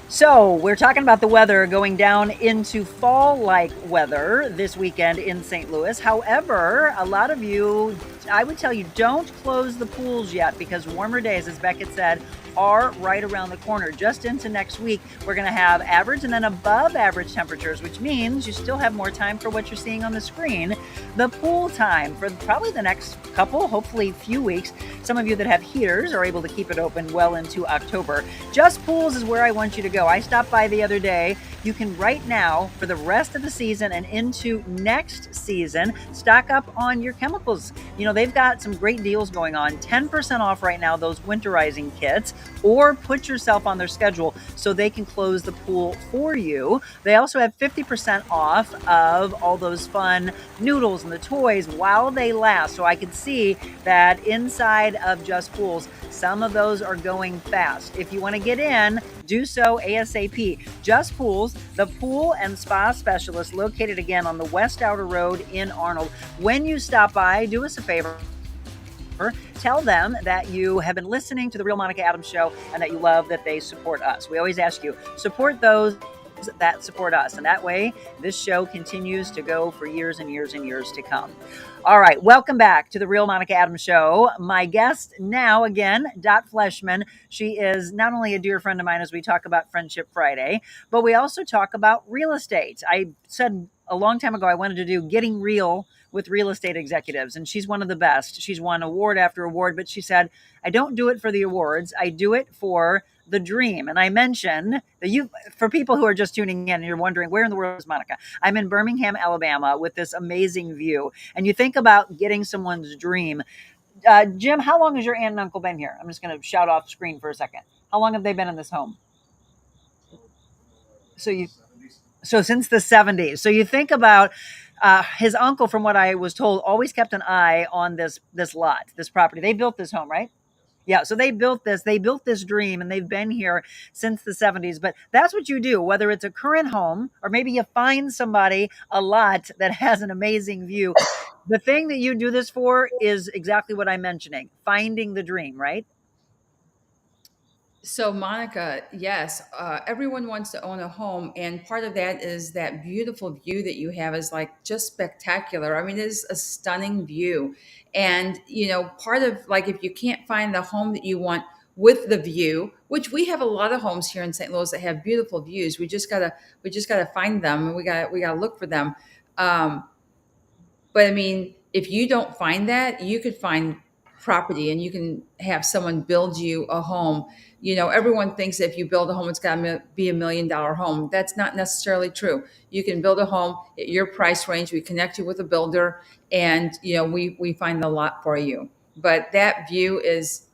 So, we're talking about the weather going down into fall-like weather this weekend in St. Louis. However, a lot of you, I would tell you, don't close the pools yet because warmer days, as Beckett said, are right around the corner. Just into next week, we're going to have average and then above average temperatures, which means you still have more time for what you're seeing on the screen. The pool time for probably the next couple, hopefully few weeks. Some of you that have heaters are able to keep it open well into October. Just Pools is where I want you to go. I stopped by the other day. You can right now, for the rest of the season and into next season, stock up on your chemicals. You know, they've got some great deals going on. 10% off right now, those winterizing kits, or put yourself on their schedule so they can close the pool for you. They also have 50% off of all those fun noodles and the toys while they last. So I can see that inside of Just Pools, some of those are going fast. If you want to get in, do so ASAP. Just Pools, the pool and spa specialist, located again on the West Outer Road in Arnold. When you stop by, do us a favor. Tell them that you have been listening to the Real Monica Adams Show and that you love that they support us. We always ask you, support those that support us. And that way, this show continues to go for years and years and years to come. All right. Welcome back to the Real Monica Adams Show. My guest now, again, Dot Fleshman. She is not only a dear friend of mine as we talk about Friendship Friday, but we also talk about real estate. I said a long time ago I wanted to do Getting Real with real estate executives, and she's one of the best. She's won award after award, but she said, I don't do it for the awards. I do it for the dream. And I mentioned that for people who are just tuning in and you're wondering, where in the world is Monica? I'm in Birmingham, Alabama with this amazing view. And you think about getting someone's dream. Jim, how long has your aunt and uncle been here? I'm just going to shout off screen for a second. How long have they been in this home? So since the 70s. So you think about his uncle, from what I was told, always kept an eye on this lot, this property. They built this home, right? Yeah, so they built this dream, and they've been here since the 70s. But that's what you do, whether it's a current home or maybe you find somebody a lot that has an amazing view. The thing that you do this for is exactly what I'm mentioning, finding the dream, right? So, Monica, yes, everyone wants to own a home, and part of that is that beautiful view that you have is like just spectacular. I mean, it is a stunning view, and part of, like, if you can't find the home that you want with the view, which we have a lot of homes here in St. Louis that have beautiful views, we just gotta find them, and we gotta look for them. But I mean, if you don't find that, you could find property and you can have someone build you a home. Everyone thinks if you build a home, it's got to be $1 million home. That's not necessarily true. You can build a home at your price range. We connect you with a builder, and we find the lot for you. But that view is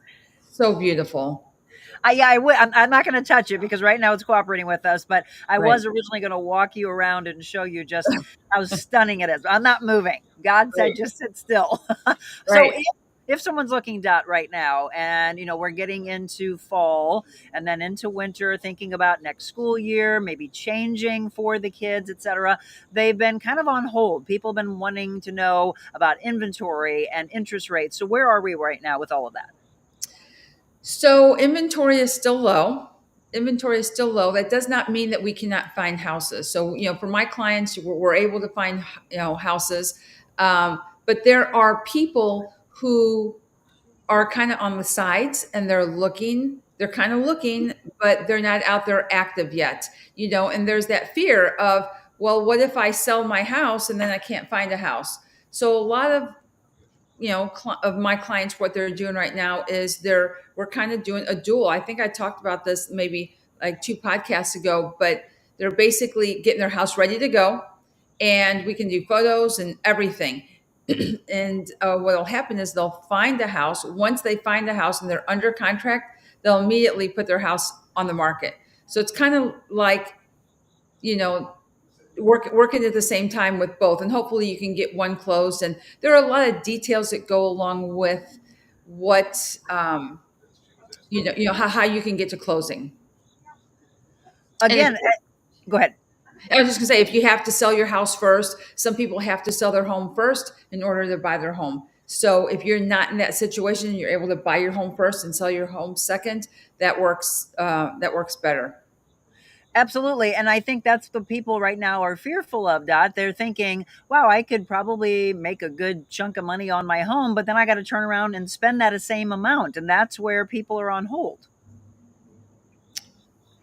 so beautiful. I would. I'm not going to touch it because right now it's cooperating with us. But I Right. was originally going to walk you around and show you just how stunning it is. I'm not moving. God said, Right. just sit still. So Right. if someone's looking Dot right now, and we're getting into fall and then into winter, thinking about next school year, maybe changing for the kids, etc., they've been kind of on hold. People have been wanting to know about inventory and interest rates. So where are we right now with all of that? So inventory is still low. Inventory is still low. That does not mean that we cannot find houses. So, for my clients, we're able to find, houses. But there are people who are kind of on the sides and they're kind of looking, but they're not out there active yet, and there's that fear of, well, what if I sell my house and then I can't find a house? So a lot of of my clients, what they're doing right now is we're kind of doing a dual. I think I talked about this maybe like 2 podcasts ago, but they're basically getting their house ready to go, and we can do photos and everything. And what'll happen is they'll find a house. Once they find a house and they're under contract, they'll immediately put their house on the market. So it's kind of like, you know, working at the same time with both, and hopefully you can get one closed. And there are a lot of details that go along with what how you can get to closing. Again, go ahead. I was just gonna say, if you have to sell your house first, some people have to sell their home first in order to buy their home. So if you're not in that situation, you're able to buy your home first and sell your home second. That works. That works better. Absolutely. And I think that's the people right now are fearful of, Dot. They're thinking, wow, I could probably make a good chunk of money on my home, but then I got to turn around and spend that same amount. And that's where people are on hold.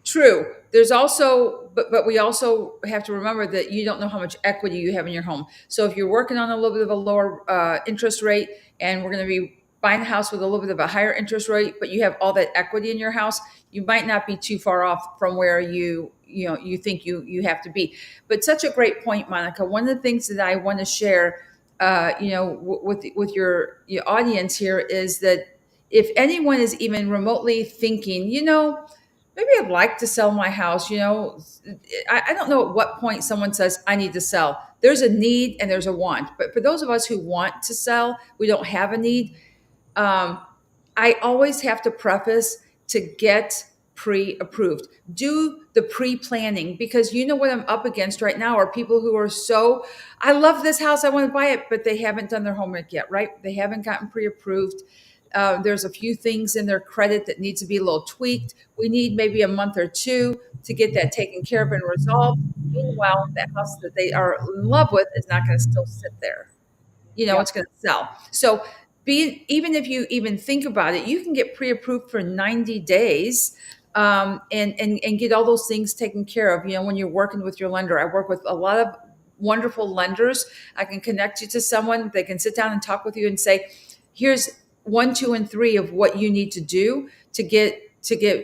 True. There's also, but we also have to remember that you don't know how much equity you have in your home. So if you're working on a little bit of a lower interest rate, and we're going to be buying a house with a little bit of a higher interest rate, but you have all that equity in your house, you might not be too far off from where you think you have to be. But such a great point, Monica. One of the things that I want to share, with your audience here is that if anyone is even remotely thinking, maybe I'd like to sell my house. I don't know at what point someone says, I need to sell. There's a need and there's a want. But for those of us who want to sell, we don't have a need. I always have to preface to get pre-approved. Do the pre-planning, because you know what I'm up against right now are people who are I love this house, I want to buy it, but they haven't done their homework yet, right? They haven't gotten pre-approved. There's a few things in their credit that needs to be a little tweaked. We need maybe a month or 2 to get that taken care of and resolved. Meanwhile, that house that they are in love with is not going to still sit there. It's going to sell. So even if you even think about it, you can get pre-approved for 90 days and get all those things taken care of. When you're working with your lender, I work with a lot of wonderful lenders. I can connect you to someone. They can sit down and talk with you and say, here's 1, 2, and 3 of what you need to do to get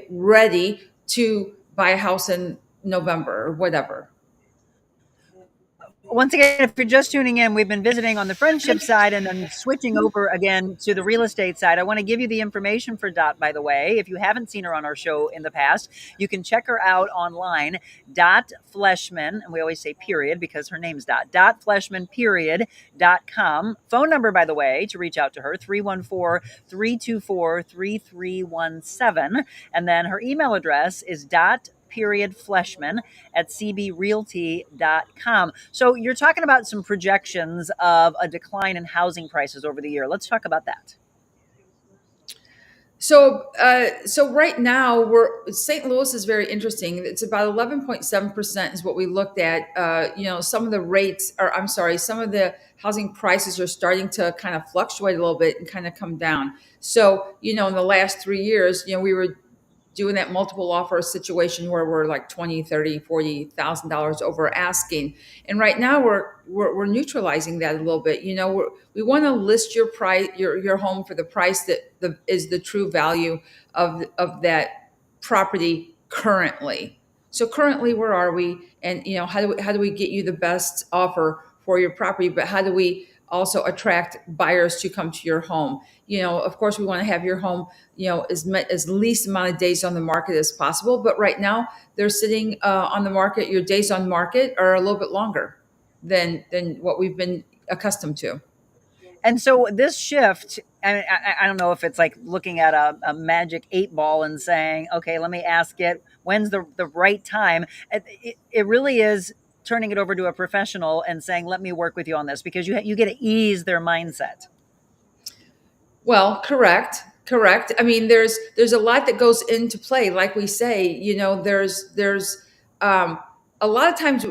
ready to buy a house in November or whatever. Once again, if you're just tuning in, we've been visiting on the friendship side and then switching over again to the real estate side. I want to give you the information for Dot, by the way. If you haven't seen her on our show in the past, you can check her out online, Dot Fleshman, and we always say period because her name's Dot, dotfleshman.com. Phone number, by the way, to reach out to her, 314-324-3317. And then her email address is Fleshman at cbrealty.com. So you're talking about some projections of a decline in housing prices over the year. Let's talk about that. So right now St. Louis is very interesting. It's about 11.7% is what we looked at. Some of the housing prices are starting to kind of fluctuate a little bit and kind of come down. So, in the last 3 years, we were doing that multiple offer situation where we're like $20,000, $30,000, $40,000 over asking. And right now we're neutralizing that a little bit. We want to list your price, your home for the price that is the true value of that property currently. So currently, where are we? And how do we get you the best offer for your property? But how do we also attract buyers to come to your home? Of course, we want to have your home, as least amount of days on the market as possible. But right now, they're sitting on the market. Your days on market are a little bit longer than what we've been accustomed to. And so this shift, I don't know if it's like looking at a magic 8 ball and saying, okay, let me ask it, when's the right time? It really is turning it over to a professional and saying, let me work with you on this, because you get to ease their mindset. Well, correct. I mean, there's a lot that goes into play. Like we say, there's a lot of times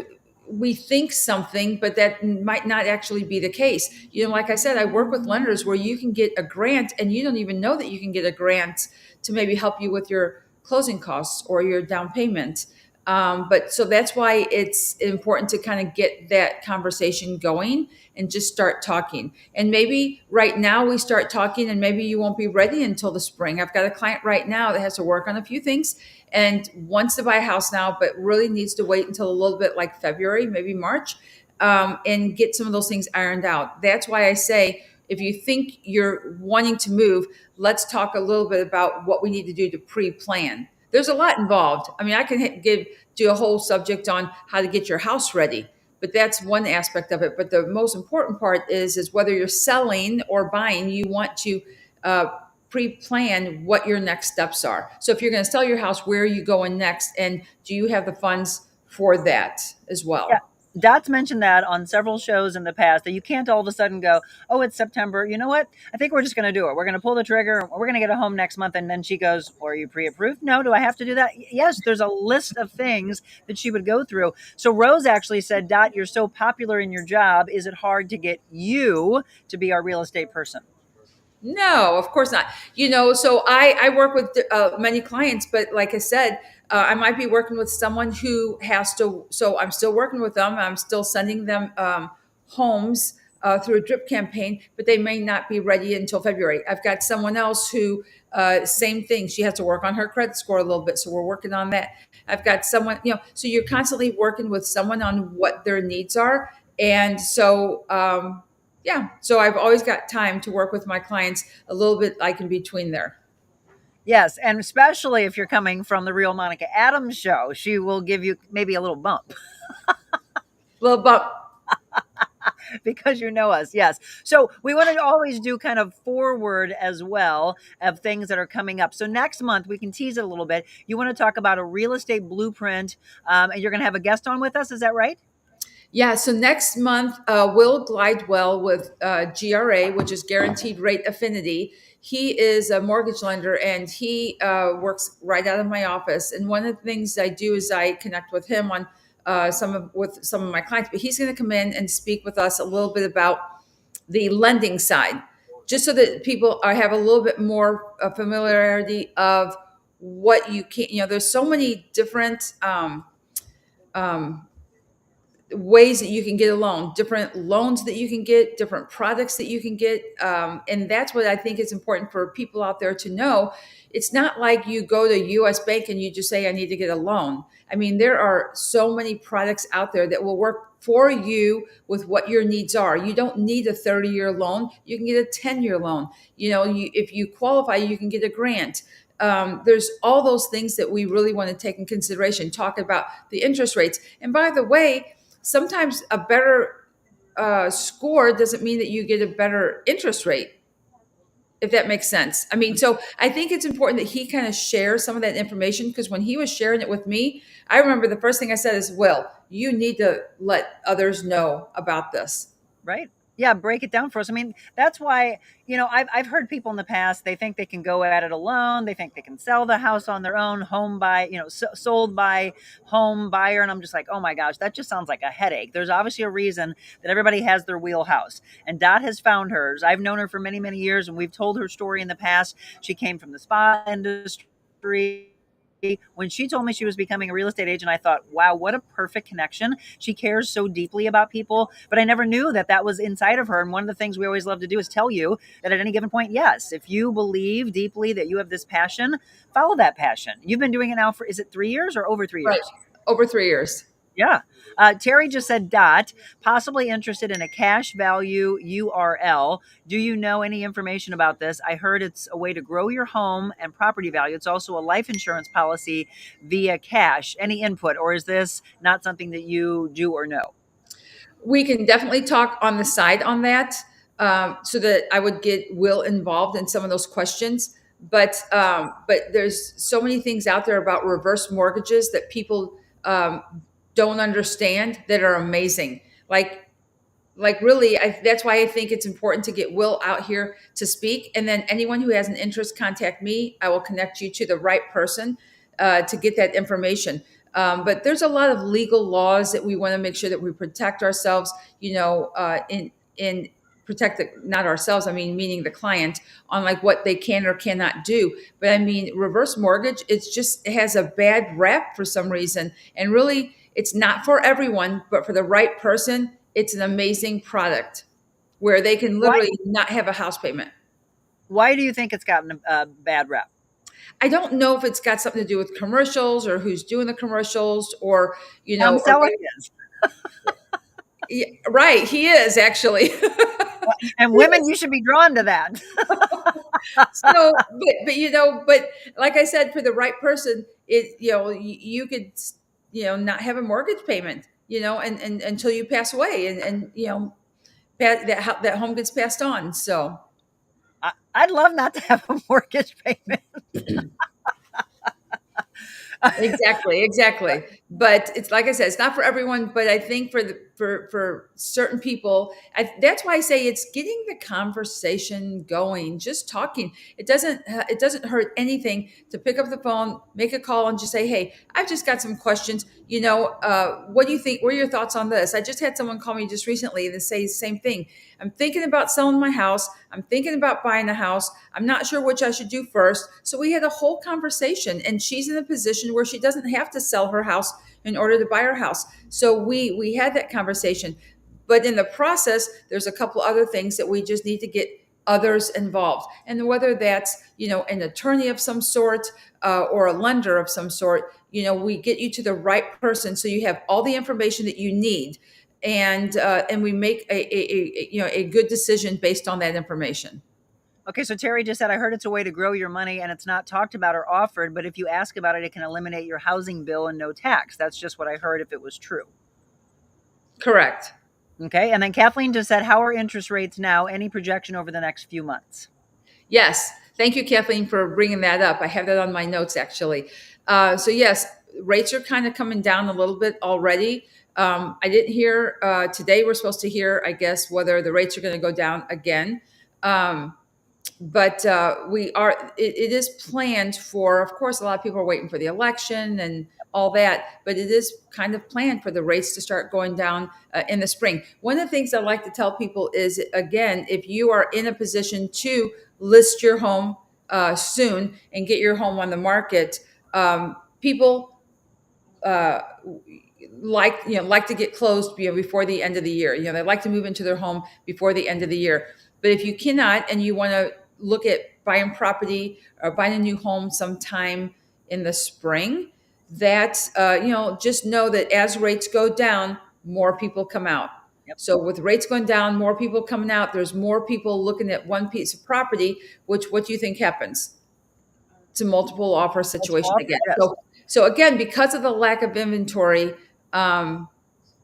we think something, but that might not actually be the case. Like I said, I work with lenders where you can get a grant and you don't even know that you can get a grant to maybe help you with your closing costs or your down payment. But so that's why it's important to kind of get that conversation going and just start talking. And maybe right now we start talking, and maybe you won't be ready until the spring. I've got a client right now that has to work on a few things and wants to buy a house now, but really needs to wait until a little bit like February, maybe March, and get some of those things ironed out. That's why I say, if you think you're wanting to move, let's talk a little bit about what we need to do to pre-plan. There's a lot involved. I mean, I can do a whole subject on how to get your house ready, but that's one aspect of it. But the most important part is whether you're selling or buying, you want to pre-plan what your next steps are. So if you're going to sell your house, where are you going next, and do you have the funds for that as well? Yeah. Dot's mentioned that on several shows in the past, that you can't all of a sudden go, oh, it's September. You know what? I think we're just going to do it. We're going to pull the trigger. We're going to get a home next month. And then she goes, well, are you pre-approved? No. Do I have to do that? Yes. There's a list of things that she would go through. So Rose actually said, Dot, you're so popular in your job. Is it hard to get you to be our real estate person? No, of course not. So I work with many clients, but like I said, I might be working with someone who has to. So I'm still working with them. I'm still sending them homes through a drip campaign, but they may not be ready until February. I've got someone else who, same thing. She has to work on her credit score a little bit, so we're working on that. I've got someone, so you're constantly working with someone on what their needs are, and so. So I've always got time to work with my clients a little bit like in between there. Yes, and especially if you're coming from the Real Monica Adams show, she will give you maybe a little bump. Little bump. Because you know us, yes. So we want to always do kind of forward as well of things that are coming up. So next month, we can tease it a little bit. You want to talk about a real estate blueprint, and you're going to have a guest on with us. Is that right? Yeah, so next month, Will Glidewell with GRA, which is Guaranteed Rate Affinity. He is a mortgage lender, and he works right out of my office. And one of the things I do is I connect with him on some of my clients. But he's going to come in and speak with us a little bit about the lending side, just so that people have a little bit more familiarity of what you can. There's so many different ways that you can get a loan, different loans that you can get, different products that you can get. And that's what I think is important for people out there to know. It's not like you go to US Bank and you just say, I need to get a loan. I mean, there are so many products out there that will work for you with what your needs are. You don't need a 30-year loan. You can get a 10-year loan. If you qualify, you can get a grant. There's all those things that we really want to take in consideration, talk about the interest rates. And by the way, sometimes a better score doesn't mean that you get a better interest rate, if that makes sense. I mean, so I think it's important that he kind of shares some of that information, because when he was sharing it with me, I remember the first thing I said is, Will, you need to let others know about this. Right. Yeah, break it down for us. I mean, that's why, I've heard people in the past, they think they can go at it alone. They think they can sell the house on their own, sold by home buyer. And I'm just like, oh my gosh, that just sounds like a headache. There's obviously a reason that everybody has their wheelhouse. And Dot has found hers. I've known her for many, many years, and we've told her story in the past. She came from the spa industry. When she told me she was becoming a real estate agent, I thought, wow, what a perfect connection. She cares so deeply about people, but I never knew that was inside of her. And one of the things we always love to do is tell you that at any given point, yes, if you believe deeply that you have this passion, follow that passion. You've been doing it now for, is it 3 years or over 3 years? Right. Over 3 years. Yeah. Terry just said, Dot, possibly interested in a cash value URL. Do you know any information about this? I heard it's a way to grow your home and property value. It's also a life insurance policy via cash. Any input, or is this not something that you do or know? We can definitely talk on the side on that, so that I would get Will involved in some of those questions. But there's so many things out there about reverse mortgages that people don't understand that are amazing. Like really, that's why I think it's important to get Will out here to speak. And then anyone who has an interest, contact me. I will connect you to the right person to get that information. But there's a lot of legal laws that we want to make sure that we protect ourselves, in protect not ourselves, I mean, meaning the client, on like what they can or cannot do. But I mean, reverse mortgage, it has a bad rap for some reason. And really, it's not for everyone, but for the right person, it's an amazing product where they can Why literally not have a house payment. why do you think it's gotten a bad rep? I don't know if it's got something to do with commercials or who's doing the commercials, or, Tom or Selleck is. yeah, right. He is actually. And women, you should be drawn to that. So, but like I said, for the right person, you could, not have a mortgage payment, and until you pass away, and that home gets passed on. So I'd love not to have a mortgage payment. Exactly. But it's like I said, it's not for everyone. But I think for certain people, that's why I say it's getting the conversation going, just talking. It doesn't hurt anything to pick up the phone, make a call, and just say, "Hey, I've just got some questions. What do you think? What are your thoughts on this?" I just had someone call me just recently and say the same thing. I'm thinking about selling my house. I'm thinking about buying a house. I'm not sure which I should do first. So we had a whole conversation, and she's in a position where she doesn't have to sell her house in order to buy her house. So we had that conversation. But in the process, there's a couple other things that we just need to get others involved. And whether that's, an attorney of some sort, or a lender of some sort, we get you to the right person so you have all the information that you need, and we make a good decision based on that information. Okay, so Terry just said, I heard it's a way to grow your money and it's not talked about or offered, but if you ask about it, it can eliminate your housing bill and no tax. That's just what I heard if it was true. Correct. Okay, and then Kathleen just said, how are interest rates now? Any projection over the next few months? Yes. Thank you, Kathleen, for bringing that up. I have that on my notes, actually. So yes, rates are kind of coming down a little bit already. I didn't hear today. We're supposed to hear, I guess, whether the rates are going to go down again. But it is planned for, of course, a lot of people are waiting for the election and all that, but it is kind of planned for the rates to start going down in the spring. One of the things I like to tell people is, again, if you are in a position to list your home soon and get your home on the market, people like to get closed before the end of the year. They like to move into their home before the end of the year. But if you cannot, and you want to look at buying property or buying a new home sometime in the spring, that just know that as rates go down, more people come out. Yep. So with rates going down, more people coming out, there's more people looking at one piece of property. What do you think happens? It's a multiple offer situation again. Yes. So again, because of the lack of inventory,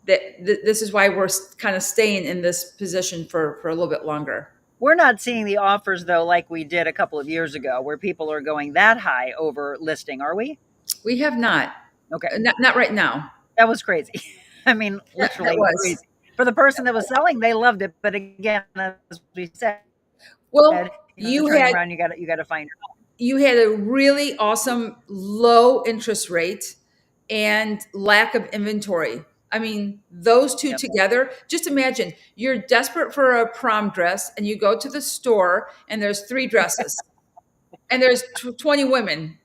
this is why we're kind of staying in this position for a little bit longer. We're not seeing the offers, though, like we did a couple of years ago, where people are going that high over listing, are we? We have not. Okay. Not right now. That was crazy. I mean, literally crazy. For the person that was selling, they loved it. But again, as we said, you had to find your home. You had a really awesome low interest rate and lack of inventory. I mean, those two together, just imagine you're desperate for a prom dress and you go to the store and there's 3 dresses and there's 20 women.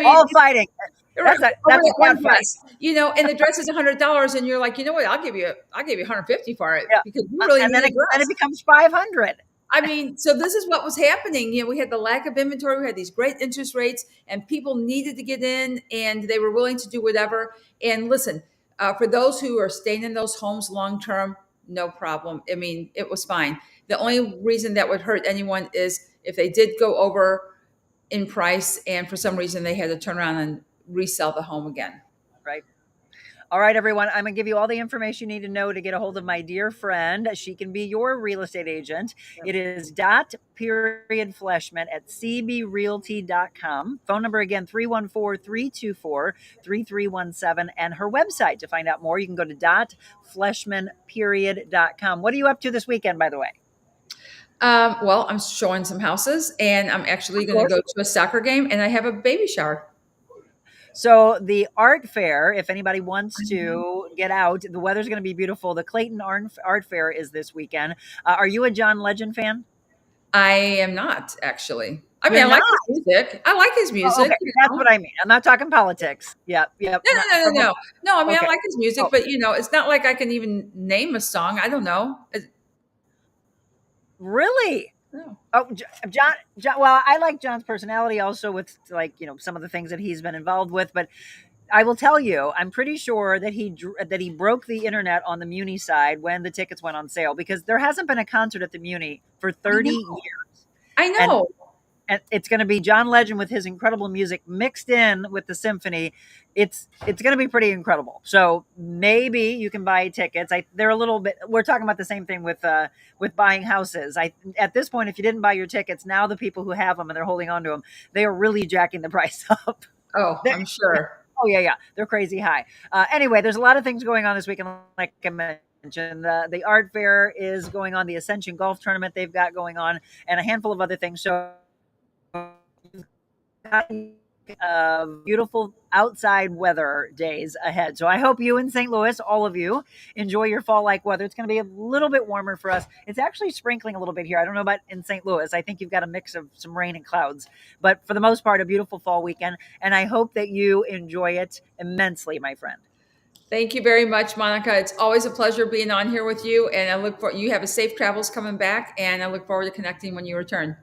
All fighting. That's a one dress, and the dress is $100 and you're like, you know what? I'll give you $150 for it because you really and then it becomes $500. I mean, so this is what was happening. We had the lack of inventory. We had these great interest rates and people needed to get in and they were willing to do whatever. And listen, for those who are staying in those homes long-term, no problem. I mean, it was fine. The only reason that would hurt anyone is if they did go over in price and for some reason they had to turn around and resell the home again. Right. All right, everyone. I'm going to give you all the information you need to know to get a hold of my dear friend. She can be your real estate agent. It is Dot Fleshman at cbrealty.com. Phone number again, 314-324-3317. And her website to find out more. You can go to dotfleshman.com. What are you up to this weekend, by the way? Well, I'm showing some houses and I'm actually going to go to a soccer game and I have a baby shower. So the art fair, if anybody wants to get out, the weather's going to be beautiful. The Clayton Art Fair is this weekend. Are you a John Legend fan? I am not actually. I mean, You're I not? like his music. I like his Oh, music, okay. you That's know. what I mean. I'm not talking politics. Yep. Yep. No, Not no, no, no, from no. No, I mean, I okay. like his music, Oh, but it's not like I can even name a song. I don't know. really? No. Oh, John. Well, I like John's personality also with like, some of the things that he's been involved with, but I will tell you, I'm pretty sure that he broke the internet on the Muni side when the tickets went on sale because there hasn't been a concert at the Muni for I 30 know. years. I And know. and it's going to be John Legend with his incredible music mixed in with the symphony. It's going to be pretty incredible. So maybe you can buy tickets. They're a little bit. We're talking about the same thing with buying houses. At this point, if you didn't buy your tickets, now the people who have them and they're holding on to them, they are really jacking the price up. Oh, I'm sure. Oh yeah, they're crazy high. Anyway, there's a lot of things going on this weekend, like I mentioned. The art fair is going on, the Ascension Golf Tournament they've got going on, and a handful of other things. So beautiful outside weather days ahead. So I hope you in St. Louis, all of you, enjoy your fall-like weather. It's going to be a little bit warmer for us. It's actually sprinkling a little bit here. I don't know about in St. Louis. I think you've got a mix of some rain and clouds, but for the most part, a beautiful fall weekend. And I hope that you enjoy it immensely, my friend. Thank you very much, Monica. It's always a pleasure being on here with you. And I look for you have a safe travels coming back, and I look forward to connecting when you return.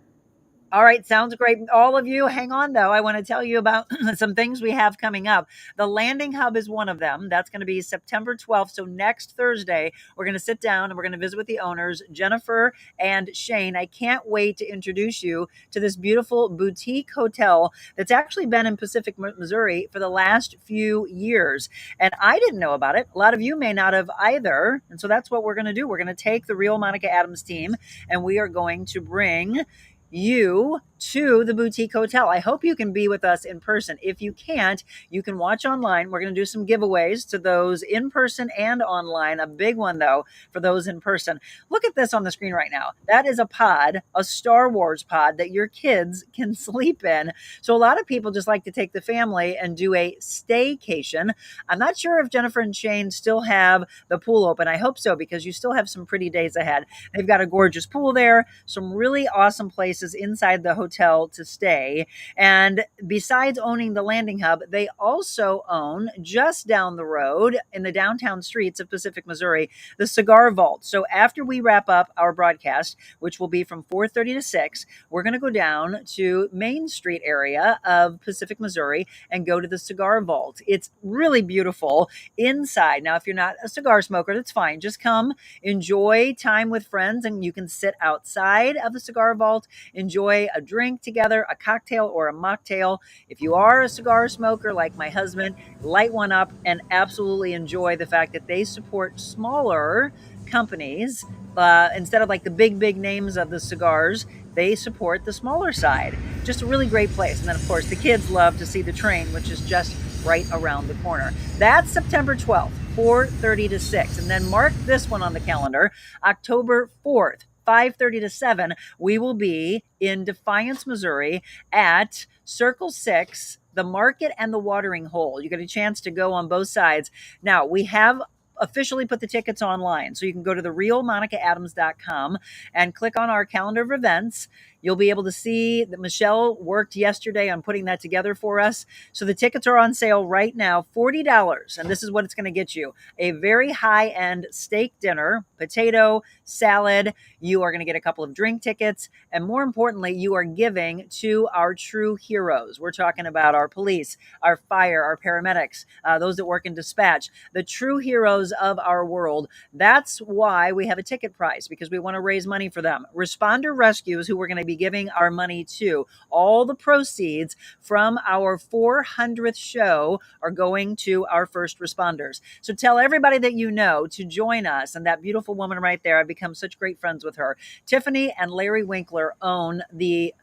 All right, sounds great. All of you, hang on though. I want to tell you about some things we have coming up. The Landing Hub is one of them. That's going to be September 12th. So next Thursday, we're going to sit down and we're going to visit with the owners, Jennifer and Shane. I can't wait to introduce you to this beautiful boutique hotel that's actually been in Pacific, Missouri for the last few years. And I didn't know about it. A lot of you may not have either. And so that's what we're going to do. We're going to take the Real Monica Adams team and we are going to bring you to the boutique hotel. I hope you can be with us in person. If you can't, you can watch online. We're going to do some giveaways to those in person and online. A big one, though, for those in person. Look at this on the screen right now. That is a pod, a Star Wars pod that your kids can sleep in. So a lot of people just like to take the family and do a staycation. I'm not sure if Jennifer and Shane still have the pool open. I hope so, because you still have some pretty days ahead. They've got a gorgeous pool there, some really awesome places inside the hotel to stay. And besides owning the Landing Hub, they also own just down the road in the downtown streets of Pacific, Missouri, the Cigar Vault. So after we wrap up our broadcast, which will be from 4:30 to 6, we're going to go down to Main Street area of Pacific, Missouri and go to the Cigar Vault. It's really beautiful inside. Now, if you're not a cigar smoker, that's fine. Just come enjoy time with friends and you can sit outside of the Cigar Vault, enjoy a drink together, a cocktail or a mocktail. If you are a cigar smoker like my husband, light one up and absolutely enjoy the fact that they support smaller companies. Instead of like the big names of the cigars, they support the smaller side. Just a really great place. And then, of course, the kids love to see the train, which is just right around the corner. That's September 12th, 4:30 to 6. And then mark this one on the calendar, October 4th. 5:30 to 7, we will be in Defiance, Missouri at Circle 6, the Market and the Watering Hole. You get a chance to go on both sides. Now, we have officially put the tickets online. So you can go to TheRealMonicaAdams.com and click on our calendar of events. You'll be able to see that Michelle worked yesterday on putting that together for us. So the tickets are on sale right now, $40. And this is what it's going to get you. A very high-end steak dinner, potato, salad. You are going to get a couple of drink tickets. And more importantly, you are giving to our true heroes. We're talking about our police, our fire, our paramedics, those that work in dispatch, the true heroes of our world. That's why we have a ticket price, because we want to raise money for them. Responder Rescues, who we're going to be giving our money to. All the proceeds from our 400th show are going to our first responders. So tell everybody that you know to join us. And that beautiful woman right there, I've become such great friends with her. Tiffany and Larry Winkler own the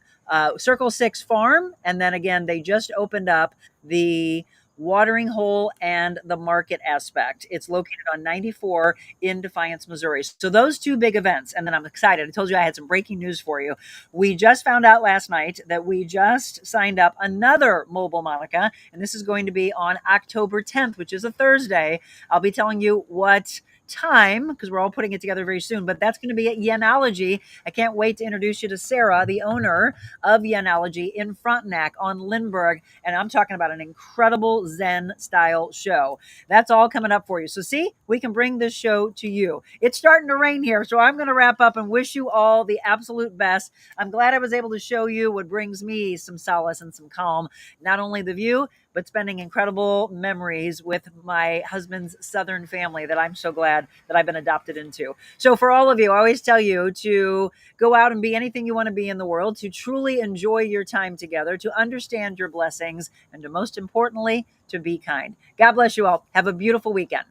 Circle 6 farm. And then again, they just opened up the Watering Hole and the Market Aspect. It's located on 94 in Defiance, Missouri. So those two big events. And then I'm excited. I told you I had some breaking news for you. We just found out last night that we just signed up another Mobile Monica, and this is going to be on October 10th, which is a Thursday. I'll be telling you what time, because we're all putting it together very soon, but that's going to be at Yenology. I can't wait to introduce you to Sarah, the owner of Yenology in Frontenac on Lindbergh, and I'm talking about an incredible Zen style show. That's all coming up for you. So see, we can bring this show to you. It's starting to rain here, so I'm going to wrap up and wish you all the absolute best. I'm glad I was able to show you what brings me some solace and some calm, not only the view, but spending incredible memories with my husband's Southern family that I'm so glad that I've been adopted into. So for all of you, I always tell you to go out and be anything you want to be in the world, to truly enjoy your time together, to understand your blessings, and to most importantly, to be kind. God bless you all. Have a beautiful weekend.